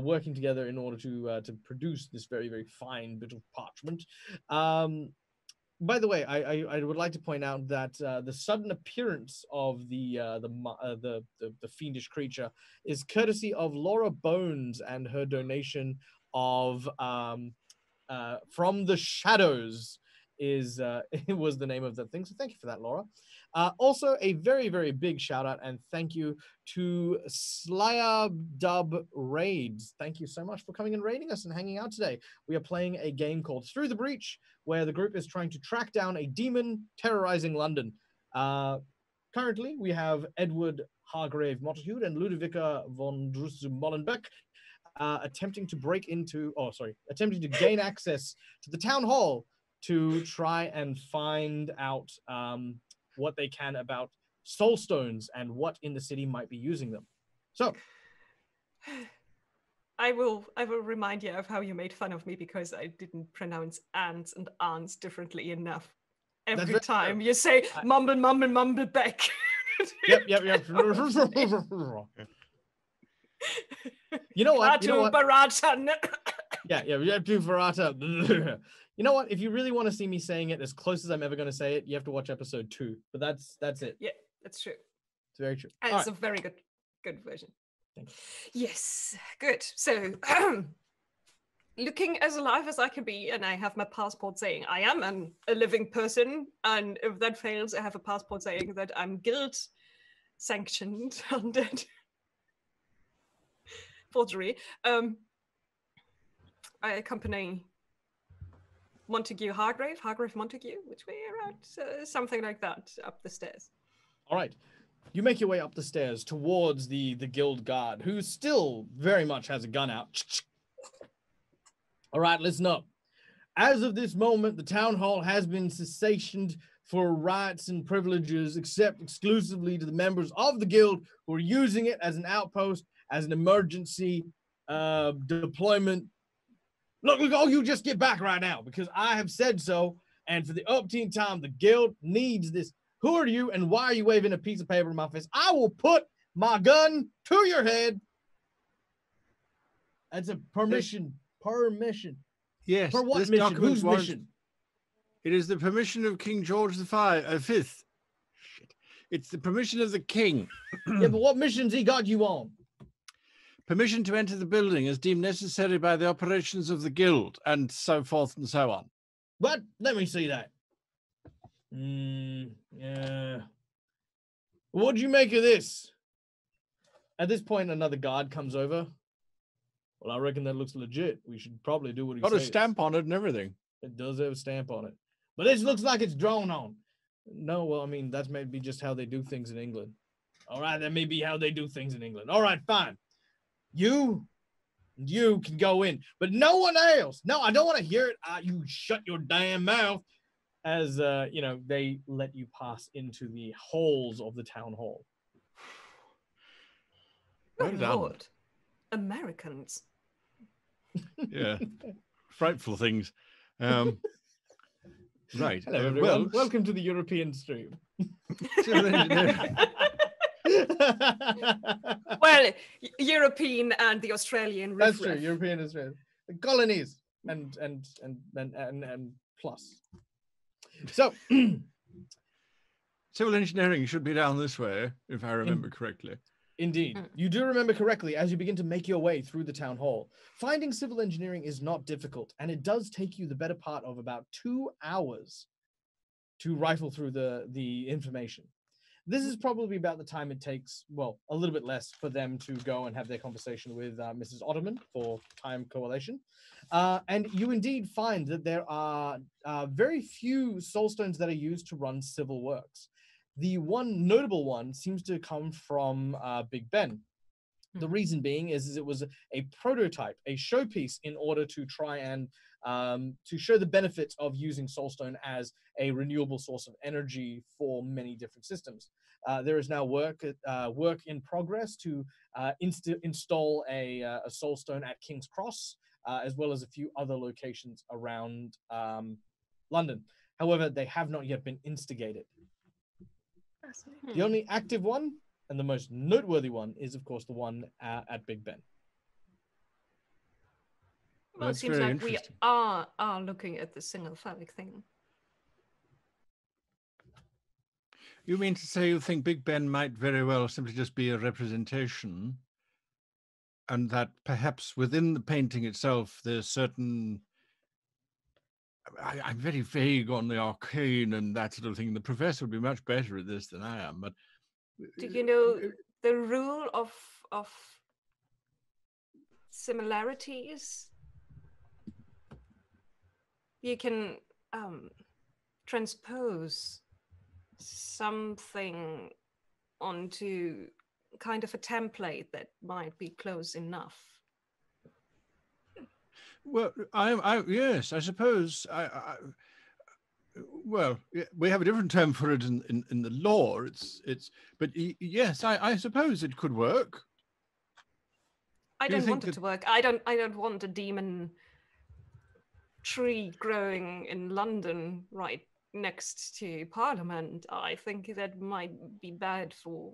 S2: working together in order to produce this very, very fine bit of parchment. By the way, I would like to point out that the sudden appearance of the fiendish creature is courtesy of Laura Bones and her donation of From the Shadows it was the name of the thing. So thank you for that, Laura. Also, a very, very big shout out and thank you to Slayer Dub Raids. Thank you so much for coming and raiding us and hanging out today. We are playing a game called Through the Breach, where the group is trying to track down a demon terrorizing London. Currently, we have Edward Hargrave Mottehude and Ludovica von Drussu-Molenbeek attempting to gain access to the town hall to try and find out what they can about soul stones and what in the city might be using them. So,
S4: I will remind you of how you made fun of me because I didn't pronounce ants and aunts differently enough. Every time you say mumble, mumble, mumble back.
S2: Yep. You know what? Yeah, we have to Barata. You know what? If you really want to see me saying it as close as I'm ever going to say it, you have to watch episode 2. But that's it.
S4: Yeah, That's true.
S2: It's very true.
S4: And
S2: All
S4: it's
S2: right.
S4: a very good version.
S2: Thank
S4: Yes, good. So, looking as alive as I can be, and I have my passport saying I am a living person, and if that fails, I have a passport saying that I'm guild sanctioned undead forgery. I accompany Montague Hargrave Montague, which way around? Something like that, up the stairs.
S2: All right. You make your way up the stairs towards the guild guard, who still very much has a gun out. All right, listen up. As of this moment, the town hall has been cessationed for rights and privileges, except exclusively to the members of the guild who are using it as an outpost, as an emergency deployment. Look, all you just get back right now, because I have said so, and for the upteen time, the guild needs this. Who are you, and why are you waving a piece of paper in my face? I will put my gun to your head. That's a permission. Permission.
S5: Yes.
S2: For what
S5: this
S2: mission?
S5: document
S2: Whose
S5: warrants-
S2: mission?
S5: It is the permission of King George V. Shit. It's the permission of the king.
S2: Yeah, but what missions he got you on?
S5: Permission to enter the building is deemed necessary by the operations of the guild, and so forth and so on.
S2: What? Let me see that. Yeah. What'd you make of this? At this point, another guard comes over. Well, I reckon that looks legit. We should probably do what he
S5: Got
S2: says.
S5: a stamp on it and everything.
S2: It does have a stamp on it. But this looks like it's drawn on. No, well, I mean, that's maybe just how they do things in England. All right, that may be how they do things in England. All right, fine. You can go in, but no one else. No, I don't want to hear it. You shut your damn mouth. As, they let you pass into the halls of the town hall.
S4: Oh,
S5: Well done.
S4: Lord. Americans.
S5: Yeah. Frightful things. Right.
S2: Hello, everyone. Welcome to the European stream.
S5: civil engineering.
S4: Well, European and the Australian
S2: That's true.
S4: riffraff.
S2: European Australia, the colonies, and plus. So,
S5: Civil engineering should be down this way, if I remember correctly.
S2: indeed, you do remember correctly as you begin to make your way through the town hall. Finding civil engineering is not difficult, and it does take you the better part of about 2 hours to rifle through the information. This is probably about the time it takes, well, a little bit less for them to go and have their conversation with Mrs. Ottoman for time correlation. And you indeed find that there are very few soulstones that are used to run civil works. The one notable one seems to come from Big Ben. The reason being is it was a prototype, a showpiece in order to try and to show the benefits of using soulstone as a renewable source of energy for many different systems. There is now work in progress to install a soulstone at King's Cross, as well as a few other locations around London. However, they have not yet been instigated. The only active one and the most noteworthy one is, of course, the one at Big Ben.
S4: Well, it
S5: That's
S4: seems
S5: very
S4: like we
S5: interesting.
S4: are looking at the single phallic thing.
S5: You mean to say you think Big Ben might very well simply just be a representation, and that perhaps within the painting itself there's certain... I'm very vague on the arcane and that sort of thing. The professor would be much better at this than I am, but...
S4: Do you know the rule of similarities? You can transpose something onto kind of a template that might be close enough.
S5: Well, yes, I suppose. Well, we have a different term for it in the law. But yes, I suppose it could work.
S4: I
S5: Do you
S4: don't want
S5: think
S4: it to work. I don't want a demon tree growing in London right next to Parliament. I think that might be bad for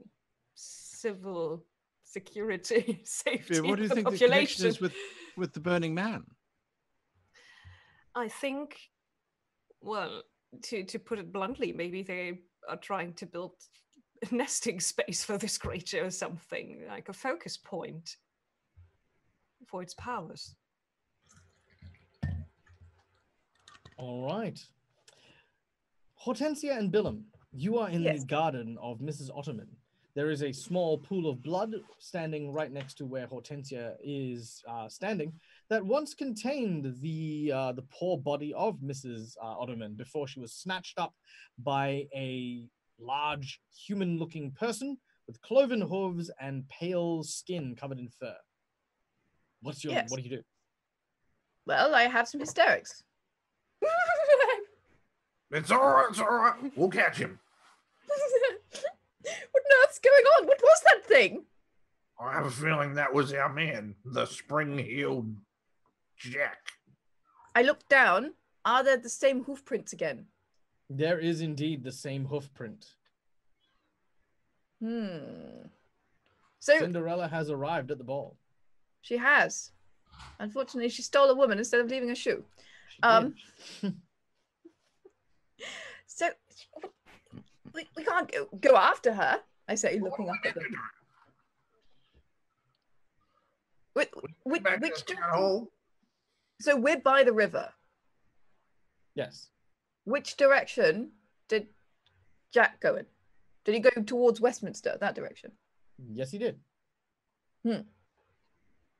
S4: civil security, safety
S5: What do you
S4: of the
S5: think the
S4: population.
S5: connection is with the Burning Man?
S4: I think, well, to put it bluntly, maybe they are trying to build nesting space for this creature or something, like a focus point for its powers.
S2: All right. Hortensia and Billum, you are in the garden of Mrs. Ottoman. There is a small pool of blood standing right next to where Hortensia is standing that once contained the poor body of Mrs. Ottoman before she was snatched up by a large human-looking person with cloven hooves and pale skin covered in fur. What do you do?
S3: Well, I have some hysterics.
S6: It's all right, it's all right. We'll catch him.
S3: What on earth's going on? What was that thing?
S6: I have a feeling that was our man, the spring-heeled Jack.
S3: I looked down. Are there the same hoof prints again?
S2: There is indeed the same hoof print.
S3: So
S2: Cinderella has arrived at the ball.
S3: she has. Unfortunately, she stole a woman instead of leaving a shoe.
S2: She did.
S3: So we can't go after her, I say, looking up at them. Which direction? So we're by the river.
S2: Yes.
S3: Which direction did Jack go in? Did he go towards Westminster, that direction?
S2: Yes, he did.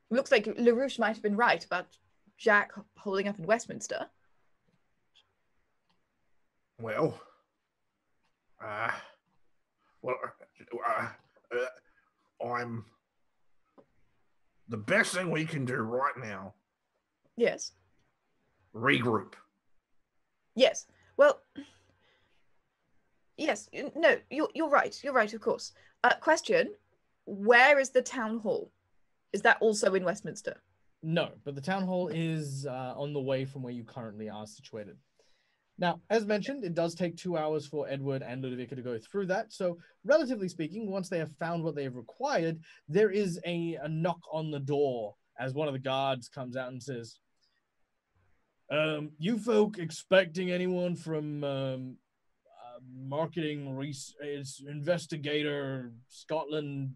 S3: Looks like LaRouche might have been right about Jack holding up in Westminster.
S6: Well, I'm... The best thing we can do right now...
S3: Yes.
S6: Regroup.
S3: Yes. Well... Yes. No, you're right. You're right, of course. Question. Where is the town hall? Is that also in Westminster?
S2: No, but the town hall is on the way from where you currently are situated. Now, as mentioned, it does take 2 hours for Edward and Ludovica to go through that. So, relatively speaking, once they have found what they have required, there is a knock on the door as one of the guards comes out and says, you folk expecting anyone from marketing, investigator, Scotland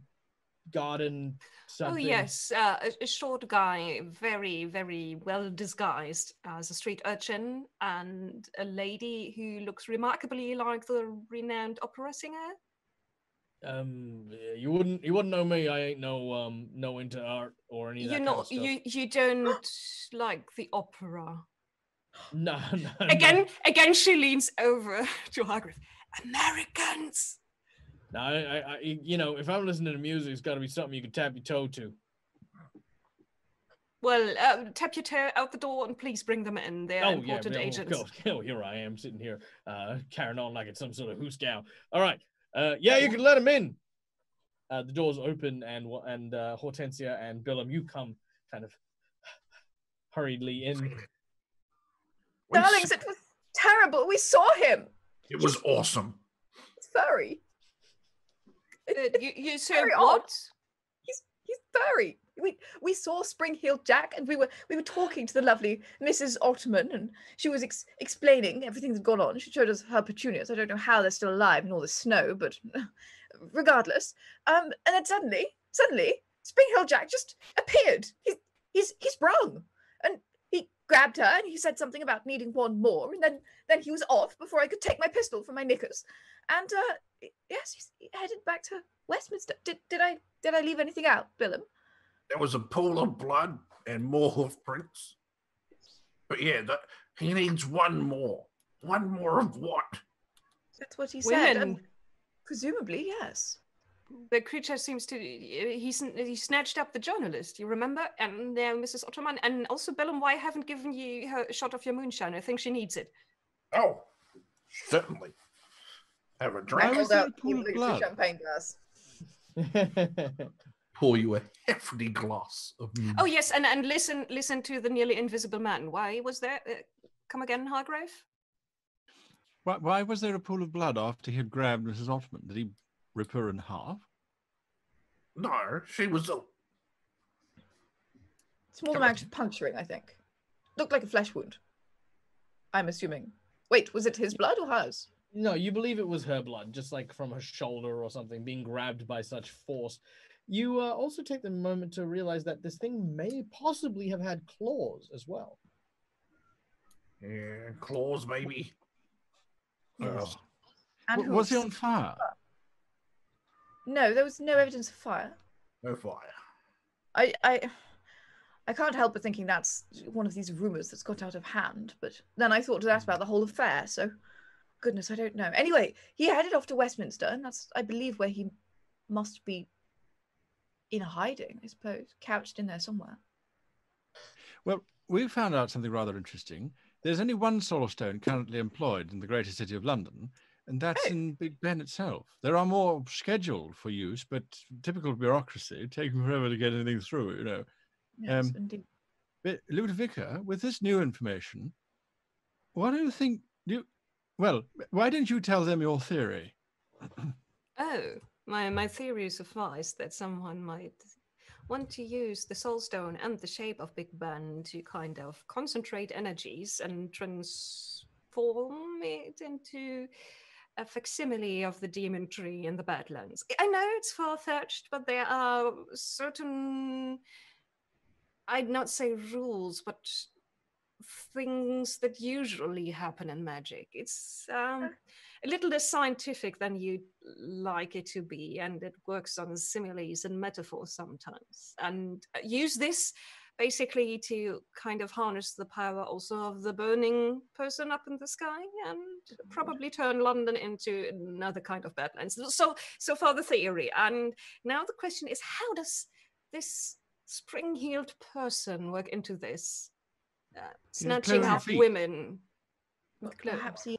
S2: Garden, something?
S4: Oh, yes, a short guy, very, very well disguised as a street urchin, and a lady who looks remarkably like the renowned opera singer.
S2: You wouldn't know me. I ain't no into art or any of that kind of stuff.
S4: You don't like the opera.
S2: No.
S4: Again, she leans over to Hagrid. Americans.
S2: No, I if I'm listening to music, it's got to be something you can tap your toe to.
S4: Well, tap your toe out the door and please bring them in. They're important agents.
S2: Oh, here I am sitting here carrying on like it's some sort of hoosgow. All right. You can let them in. The doors open and Hortensia and Billum, you come kind of hurriedly in.
S3: Darlings, it was terrible. We saw him.
S6: It was awesome.
S3: It's furry.
S4: You said
S3: very
S4: what?
S3: odd. He's furry. We saw Spring-Heeled Jack, and we were talking to the lovely Mrs. Ottoman, and she was explaining everything that's gone on. She showed us her petunias. I don't know how they're still alive in all the snow, but regardless. And then suddenly, Spring-Heeled Jack just appeared. He's sprung, and he grabbed her, and he said something about needing one more, and then he was off before I could take my pistol from my knickers. And yes, he headed back to Westminster. Did I leave anything out, Billum?
S6: There was a pool of blood and more hoof prints. But yeah, he needs one more. One more of what?
S3: That's what he said.
S4: Women.
S3: Presumably, yes.
S4: The creature seems to... He snatched up the journalist, you remember? And now Mrs. Ottoman. And also, Billum, why haven't given you her a shot of your moonshine? I think she needs it.
S6: Oh, certainly. Have a drink.
S3: I held out the champagne glass.
S6: Pour you a hefty glass of moonshine.
S4: Oh, yes, and listen to the nearly invisible man. Why was there... come again, Hargrave?
S5: Why was there a pool of blood after he had grabbed Mrs. Ottoman? Did he rip her in half?
S6: No, she was a...
S3: Small amount of puncturing, I think. Looked like a flesh wound. I'm assuming. Wait, was it his blood or hers?
S2: No, you believe it was her blood, just like from her shoulder or something, being grabbed by such force. You also take the moment to realize that this thing may possibly have had claws as well.
S6: Yeah, claws, maybe.
S2: Yes.
S3: And
S5: Was he
S3: hooves.
S5: on fire?
S3: No, there was no evidence of fire.
S6: No fire.
S3: I can't help but thinking that's one of these rumors that's got out of hand. But then I thought that about the whole affair. So, goodness, I don't know. Anyway, he headed off to Westminster, and that's, I believe, where he must be in hiding. I suppose, couched in there somewhere.
S5: Well, we found out something rather interesting. There's only one soul stone currently employed in the greater city of London, and that's in Big Ben itself. There are more scheduled for use, but typical bureaucracy, taking forever to get anything through, you know.
S3: Yes, indeed.
S5: But Ludovica, with this new information, what do you think? Well, why don't you tell them your theory?
S4: Oh, my theory suffice that someone might want to use the soul stone and the shape of Big Ben to kind of concentrate energies and transform it into a facsimile of the demon tree in the Badlands. I know it's far-fetched, but there are certain, I'd not say rules, but things that usually happen in magic. It's a little less scientific than you'd like it to be, and it works on similes and metaphors sometimes. And use this basically to kind of harness the power also of the burning person up in the sky, and probably turn London into another kind of Badlands. So far the theory. And now the question is, how does this spring-heeled person work into this? Snatching
S5: cloven
S4: up
S5: feet.
S4: women. With
S3: Perhaps he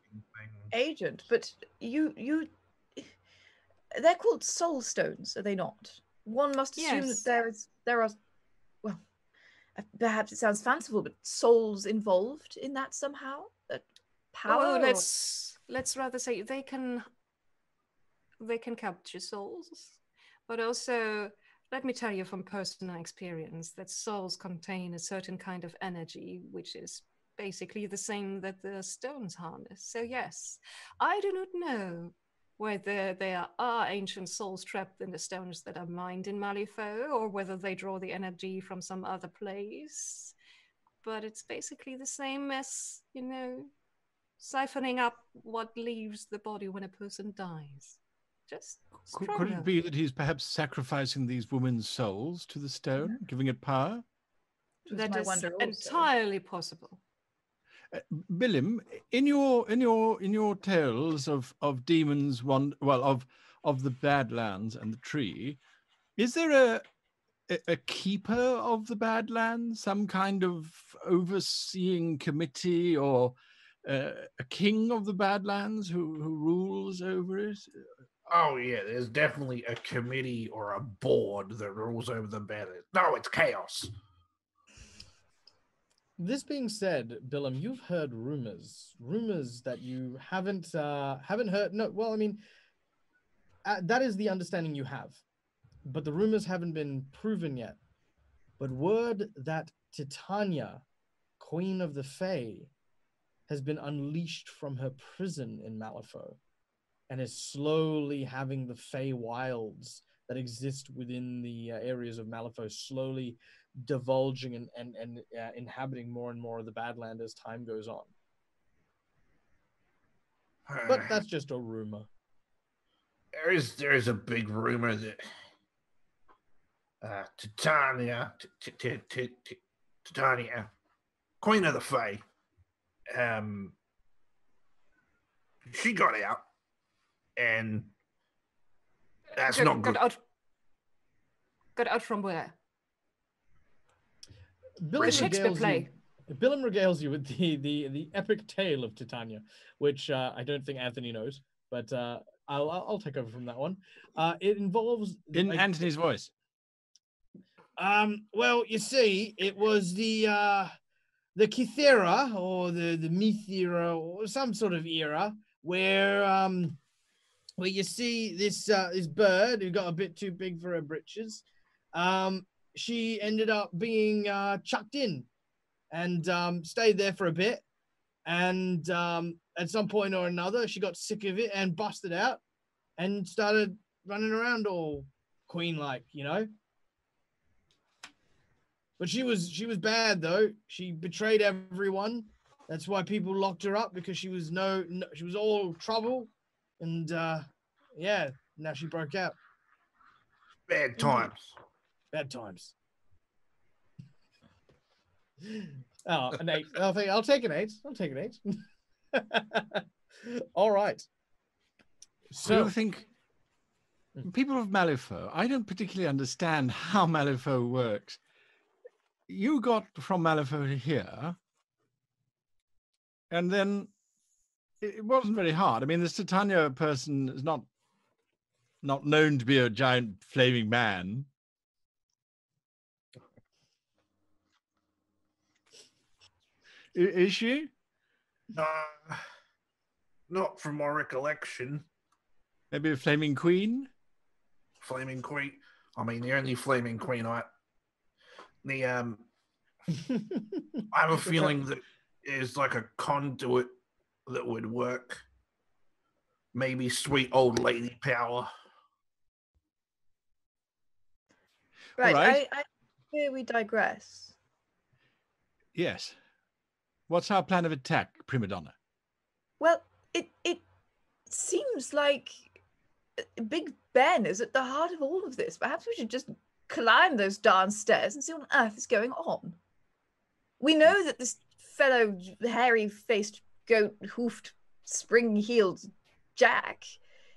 S3: agent, but you they're called soul stones, are they not? One must assume
S4: Yes.
S3: that there are, well, perhaps it sounds fanciful, but souls involved in that somehow? Power?
S4: Oh,
S3: or-
S4: let's rather say they can capture souls, but also let me tell you from personal experience that souls contain a certain kind of energy which is basically the same that the stones harness. So yes, I do not know whether there are ancient souls trapped in the stones that are mined in Malifaux, or whether they draw the energy from some other place. But it's basically the same as, you know, siphoning up what leaves the body when a person dies. Just
S5: Could
S4: stronger.
S5: it be that he's perhaps sacrificing these women's souls to the stone, giving it power?
S3: Which was
S4: That
S3: my
S4: is
S3: wonder also.
S4: entirely possible.
S5: Billum, in your tales of demons, of the Badlands and the tree, is there a keeper of the Badlands, some kind of overseeing committee, or a king of the Badlands who rules over it?
S6: Oh yeah, there's definitely a committee or a board that rules over the Badlands. No, it's chaos.
S2: This being said, Billum, you've heard rumors that you haven't heard. No, well, I mean, that is the understanding you have, but the rumors haven't been proven yet. But word that Titania, Queen of the Fae, has been unleashed from her prison in Malifaux, and is slowly having the Fey wilds that exist within the areas of Malifaux slowly divulging and inhabiting more and more of the Badland as time goes on. But that's just a rumor.
S6: There is a big rumor that Titania, Queen of the Fae, she got out, and that's not good.
S4: Got out from where?
S2: Billum
S4: Shakespeare play.
S2: Billum regales you with the epic tale of Titania, which I don't think Anthony knows, but I'll take over from that one. It involves
S5: In Anthony's voice.
S2: Well, you see, it was the Kythera or the Methera or some sort of era where you see this bird who got a bit too big for her britches. She ended up being chucked in and stayed there for a bit, and at some point or another, she got sick of it and busted out and started running around all queen-like, you know. But she was bad though. She betrayed everyone. That's why people locked her up, because she was she was all trouble, and yeah, now she broke out.
S6: Bad times.
S2: Bad times. Oh, an 8. I'll take an 8. I'll take an 8. All right.
S5: So
S2: So
S5: I think people of Malifaux, I don't particularly understand how Malifaux works. You got from Malifaux to here, and then it wasn't very hard. I mean, this Titania person is not known to be a giant flaming man. Is she?
S6: Not from my recollection.
S5: Maybe a flaming queen?
S6: Flaming queen. I mean, the only flaming queen I have a feeling that is like a conduit that would work. Maybe sweet old lady power.
S3: Right,
S5: right.
S3: I fear we digress.
S5: Yes. What's our plan of attack, Prima Donna?
S3: Well, it seems like Big Ben is at the heart of all of this. Perhaps we should just climb those darn stairs and see what on earth is going on. We know that this fellow hairy-faced, goat-hoofed, spring-heeled Jack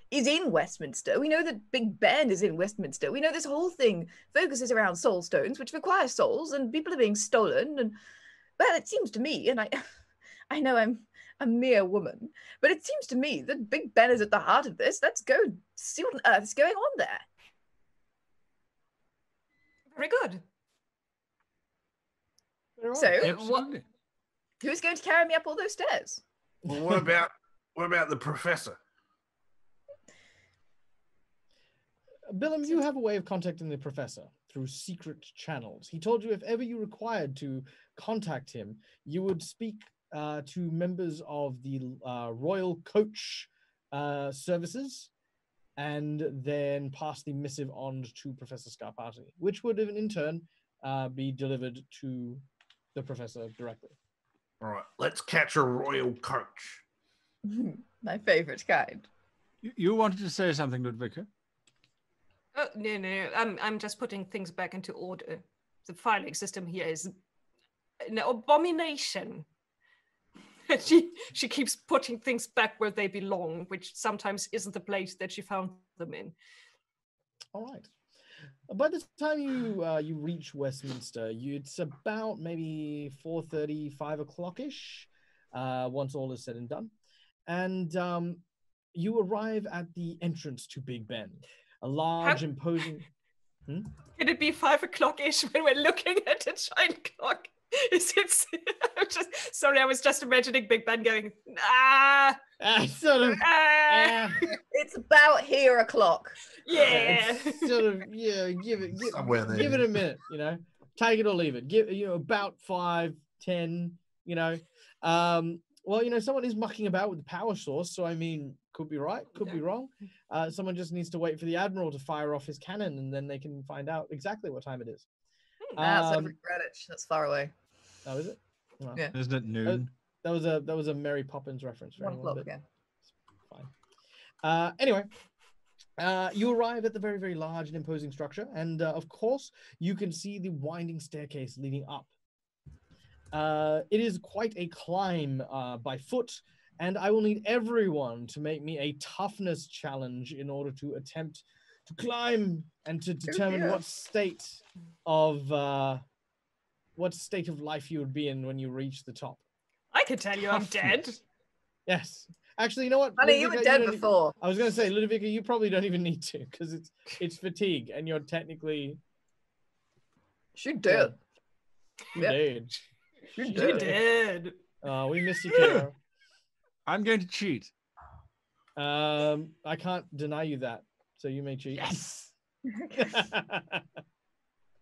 S3: is in Westminster. We know that Big Ben is in Westminster. We know this whole thing focuses around soul stones, which require souls, and people are being stolen. And, well, it seems to me, and I know I'm a mere woman, but it seems to me that Big Ben is at the heart of this. Let's go see what on earth is going on there.
S4: Very good.
S3: So,
S5: Absolutely.
S3: who's going to carry me up all those stairs?
S6: Well, what about the professor?
S2: Billum, you have a way of contacting the professor through secret channels. He told you if ever you required to contact him, you would speak to members of the Royal Coach services, and then pass the missive on to Professor Scarpati, which would in turn be delivered to the professor directly.
S6: All right, let's catch a royal coach.
S3: My favorite kind.
S5: You wanted to say something, Ludovica?
S4: Oh, no. I'm just putting things back into order. The filing system here is an abomination. She keeps putting things back where they belong, which sometimes isn't the place that she found them in.
S2: All right. By the time you reach Westminster, it's about maybe 4:30, 5 o'clock-ish, once all is said and done. And you arrive at the entrance to Big Ben, a large, imposing...
S4: Can it be 5 o'clock-ish when we're looking at a giant clock? Is it? Sorry, I was just imagining Big Ben going,
S2: sort of.
S3: It's about here o'clock.
S4: Yeah.
S2: Sort of, yeah, give it a minute, you know. Take it or leave it. Give about 5, 10, you know. Well, you know, someone is mucking about with the power source, so I mean, could be right, could be wrong. Someone just needs to wait for the Admiral to fire off his cannon, and then they can find out exactly what time it is.
S3: That's over Greenwich. That's far away.
S2: Oh, is it? Well,
S3: Yeah.
S5: Isn't it noon?
S2: That was a Mary Poppins reference for
S3: 1
S2: anyone.
S3: o'clock, yeah.
S2: Fine. Anyway, you arrive at the very, very large and imposing structure, and of course, you can see the winding staircase leading up. It is quite a climb by foot, and I will need everyone to make me a toughness challenge in order to attempt to climb and to determine what state of life you would be in when you reach the top.
S4: I can tell you I'm dead.
S2: Yes. Actually, you know what?
S3: Honey, you were dead before.
S2: I was going to say, Ludovica, you probably don't even need to, because it's fatigue, and you're technically...
S3: She did.
S2: You did.
S3: She
S4: did.
S2: We missed you, Kara.
S5: I'm going to cheat.
S2: I can't deny you that, so you may cheat.
S5: Yes.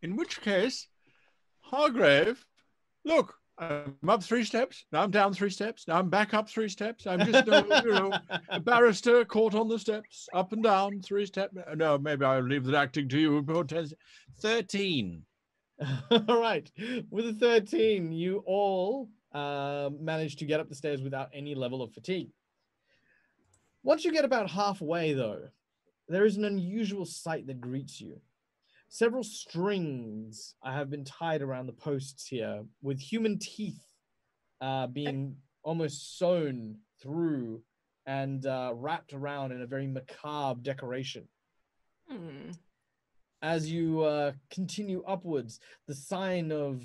S5: In which case, Hargrave, look, I'm up 3 steps. Now I'm down 3 steps. Now I'm back up 3 steps. I'm just, a barrister caught on the steps, up and down 3 steps. No, maybe I'll leave the acting to you. 13.
S2: All right. With a 13, you all managed to get up the stairs without any level of fatigue. Once you get about halfway, though, there is an unusual sight that greets you. Several strings have been tied around the posts here, with human teeth being almost sewn through and wrapped around in a very macabre decoration. As you continue upwards, the sign of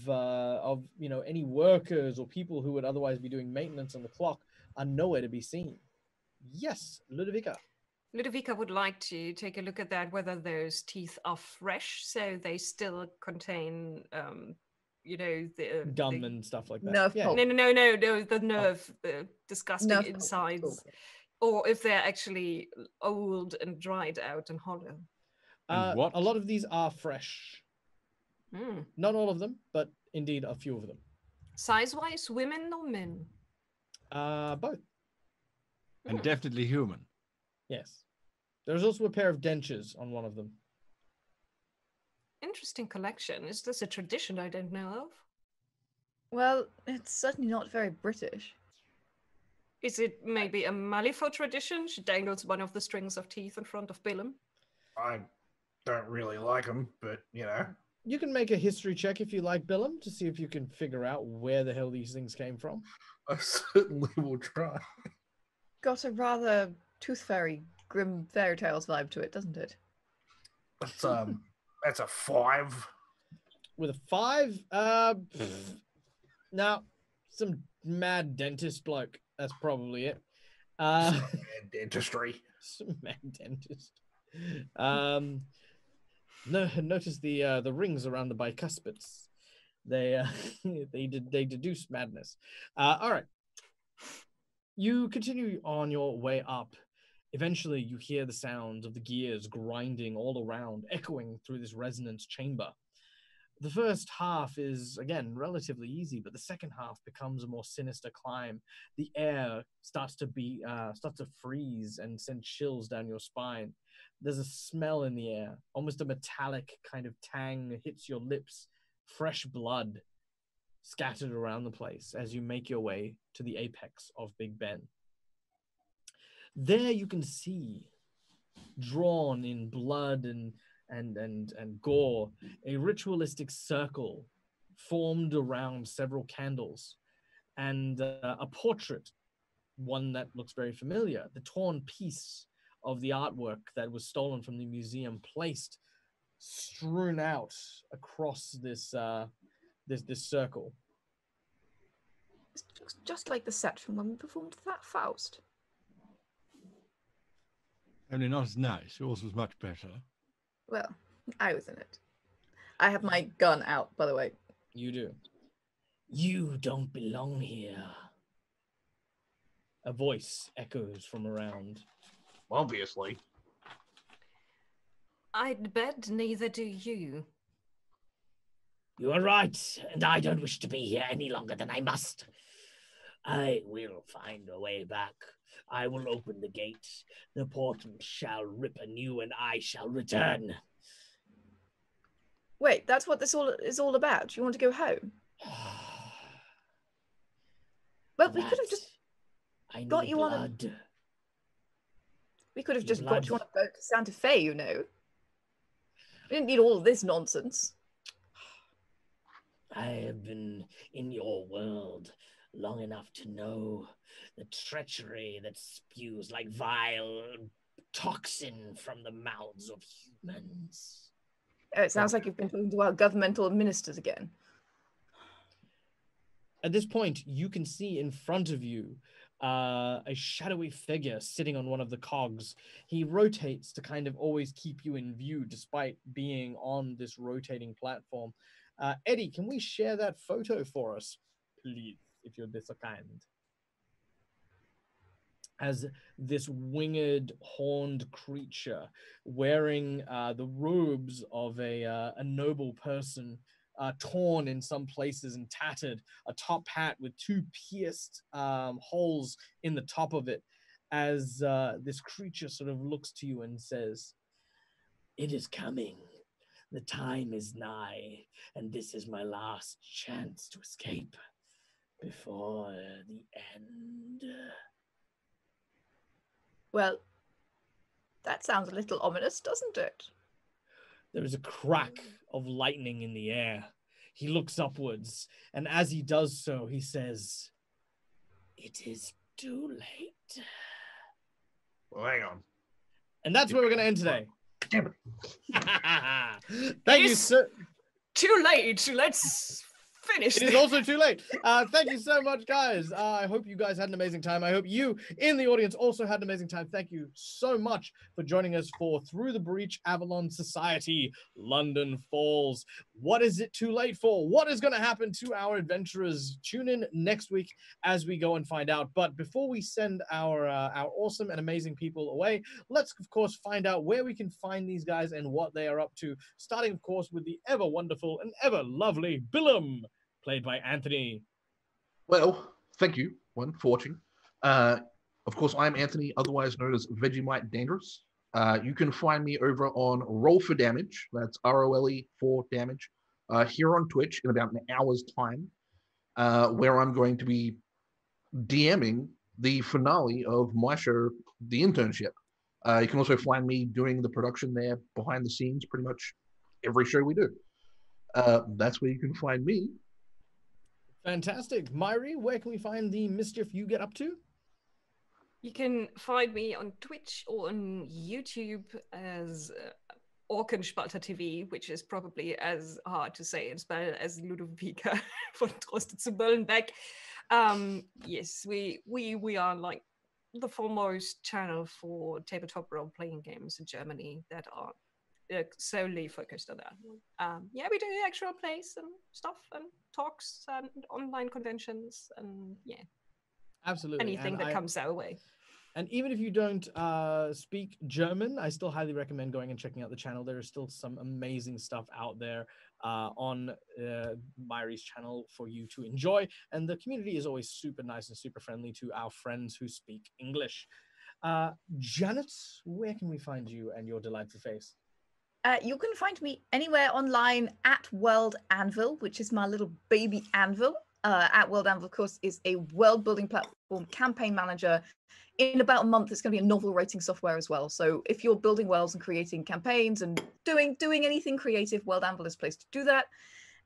S2: any workers or people who would otherwise be doing maintenance on the clock are nowhere to be seen. Yes, Ludovica.
S4: Ludovica would like to take a look at that, whether those teeth are fresh, so they still contain, the
S2: Gum and stuff like that.
S3: Nerve
S2: Yeah.
S3: pulp.
S4: No, the nerve, the disgusting
S3: Nerve pulp.
S4: insides, or if they're actually old and dried out and hollow.
S5: And what?
S2: A lot of these are fresh. Not all of them, but indeed a few of them.
S4: Size-wise, women or men?
S2: Both.
S5: And definitely human.
S2: Yes. There's also a pair of dentures on one of them.
S4: Interesting collection. Is this a tradition I don't know of?
S3: Well, it's certainly not very British.
S4: Is it maybe a Malifaux tradition? She dangles one of the strings of teeth in front of Billum.
S6: I don't really like them, but
S2: You can make a history check if you like, Billum, to see if you can figure out where the hell these things came from.
S6: I certainly will try.
S3: Got a rather tooth fairy, grim fairy tales vibe to it, doesn't it?
S6: That's a 5.
S2: With a 5, now some mad dentist bloke. That's probably it.
S6: Dentistry.
S2: Some mad dentist. No, notice the rings around the bicuspids. They deduce madness. All right. You continue on your way up. Eventually, you hear the sounds of the gears grinding all around, echoing through this resonance chamber. The first half is, again, relatively easy, but the second half becomes a more sinister climb. The air starts to freeze and send chills down your spine. There's a smell in the air, almost a metallic kind of tang that hits your lips. Fresh blood scattered around the place as you make your way to the apex of Big Ben. There you can see, drawn in blood and gore, a ritualistic circle formed around several candles, and a portrait, one that looks very familiar, the torn piece of the artwork that was stolen from the museum, placed, strewn out across this circle.
S3: It looks just like the set from when we performed that Faust.
S5: Only not as nice. Yours was much better.
S3: Well, I was in it. I have my gun out, by the way.
S2: You do. You don't belong here. A voice echoes from around.
S6: Obviously.
S4: I'd bet neither do you.
S7: You are right, and I don't wish to be here any longer than I must. I will find a way back. I will open the gate. The portal shall rip anew, and I shall return.
S3: Wait, that's what this is all about? You want to go home? Well, we could have just got you on a... We could have just got you on a boat to Santa Fe, you know. We didn't need all of this nonsense.
S7: I have been in your world long enough to know the treachery that spews like vile toxin from the mouths of humans.
S3: Oh, it sounds like you've been talking to our governmental ministers again.
S2: At this point, you can see in front of you a shadowy figure sitting on one of the cogs. He rotates to kind of always keep you in view despite being on this rotating platform. Eddie, can we share that photo for us, please, if you're this kind? As this winged, horned creature wearing the robes of a noble person torn in some places and tattered, a top hat with 2 pierced holes in the top of it, as this creature sort of looks to you and says,
S7: It is coming. The time is nigh, and this is my last chance to escape before the end.
S3: Well, that sounds a little ominous, doesn't it?
S2: there is a crack of lightning in the air. He looks upwards, and as he does so, he says,
S7: It is too late.
S6: Well, hang on.
S2: and that's where we're going to end today.
S6: Damn it.
S2: Thank you,
S4: Yes.
S2: sir.
S4: Too late. Let's finish.
S2: It is also too late. Thank you so much, guys. I hope you guys had an amazing time. I hope you in the audience also had an amazing time. Thank you so much for joining us for Through the Breach Avalon Society, London Falls. What is it too late for? What is going to happen to our adventurers? Tune in next week as we go and find out. But before we send our awesome and amazing people away, let's, of course, find out where we can find these guys and what they are up to. Starting, of course, with the ever wonderful and ever lovely Billum, played by Anthony.
S6: Well, thank you, one, for watching. Of course, I'm Anthony, otherwise known as Vegemite Dangerous. You can find me over on Roll for Damage, that's ROLE for Damage, here on Twitch in about an hour's time, where I'm going to be DMing the finale of my show, The Internship. You can also find me doing the production there behind the scenes, pretty much every show we do. That's where you can find me.
S2: Fantastic. Mhaire, where can we find the mischief you get up to?
S4: You can find me on Twitch or on YouTube as Orkenspalter TV, which is probably as hard to say and spell as Ludovica von Trosted zu Böllenbeck. Yes, we are like the foremost channel for tabletop role-playing games in Germany that are solely focused on that. Yeah, we do actual plays and stuff and talks and online conventions and yeah,
S2: Absolutely.
S4: anything that comes our way.
S2: And even if you don't speak German, I still highly recommend going and checking out the channel. There is still some amazing stuff out there on Mhaire's channel for you to enjoy. And the community is always super nice and super friendly to our friends who speak English. Janet, where can we find you and your delightful face?
S3: You can find me anywhere online at World Anvil, which is my little baby anvil. At World Anvil, of course, is a world building platform, campaign manager. In about a month, it's going to be a novel writing software as well. So if you're building worlds and creating campaigns and doing anything creative, World Anvil is a place to do that.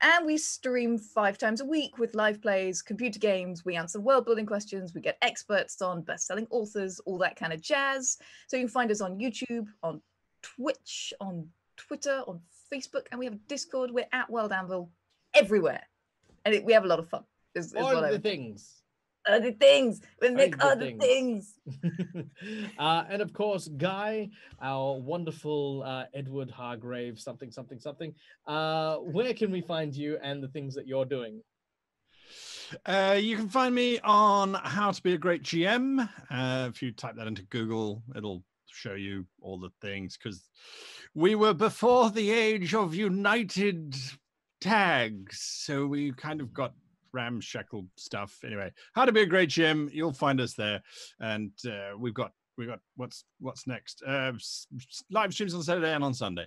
S3: And we stream 5 times a week with live plays, computer games. We answer world building questions. We get experts on best-selling authors, all that kind of jazz. So you can find us on YouTube, on Twitch, on Twitter, on Facebook, and we have a Discord. We're at World Anvil everywhere. And we have a lot of fun.
S2: All of the things.
S3: Other things. We make other things.
S2: And of course, Guy, our wonderful Edward Hargrave, something. Where can we find you and the things that you're doing?
S5: You can find me on How to Be a Great GM. If you type that into Google, it'll show you all the things, because we were before the age of united tags, so we kind of got ramshackle stuff. Anyway, How to Be a Great GM, you'll find us there. And we've got what's next, live streams on Saturday and on Sunday.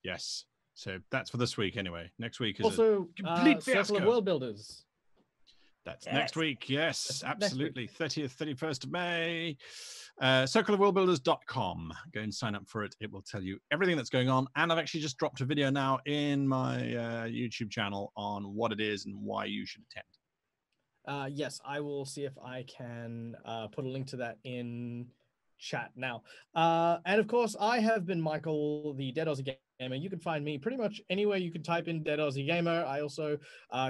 S5: Yes, so that's for this week anyway. Next week is
S2: also
S5: a complete
S2: Circle
S5: fiasco.
S2: of World Builders.
S5: That's next week. Yes, absolutely. 30th, 31st of May. Circleofworldbuilders.com. Go and sign up for it. It will tell you everything that's going on. And I've actually just dropped a video now in my YouTube channel on what it is and why you should attend.
S2: Yes, I will see if I can put a link to that in chat now. And of course, I have been Michael, the Dead Aussie Gamer. You can find me pretty much anywhere you can type in Dead Aussie Gamer. I also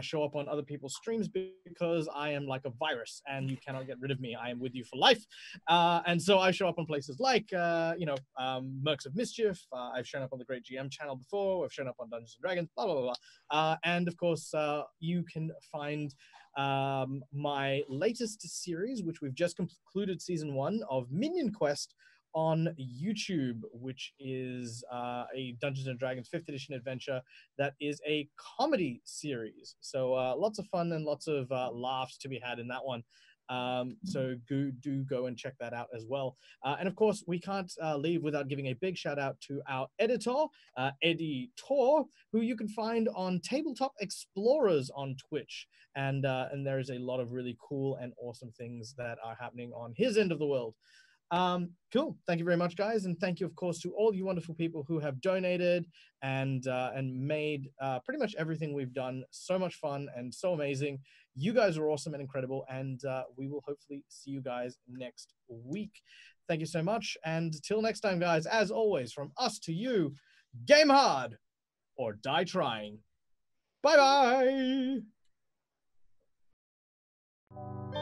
S2: show up on other people's streams because I am like a virus and you cannot get rid of me. I am with you for life. And so I show up on places like, Mercs of Mischief. I've shown up on the Great GM channel before. I've shown up on Dungeons & Dragons, blah, blah, blah, blah. And of course, you can find my latest series, which we've just concluded season 1 of Minion Quest, on YouTube, which is a Dungeons and Dragons 5th edition adventure that is a comedy series. So lots of fun and lots of laughs to be had in that one. So do go and check that out as well. And of course, we can't leave without giving a big shout out to our editor, Eddie Tor, who you can find on Tabletop Explorers on Twitch. And there is a lot of really cool and awesome things that are happening on his end of the world. Cool. Thank you very much, guys, and thank you, of course, to all you wonderful people who have donated and made pretty much everything we've done so much fun and so amazing. You guys are awesome and incredible, and we will hopefully see you guys next week. Thank you so much, and till next time, guys, as always, from us to you, game hard or die trying. Bye bye.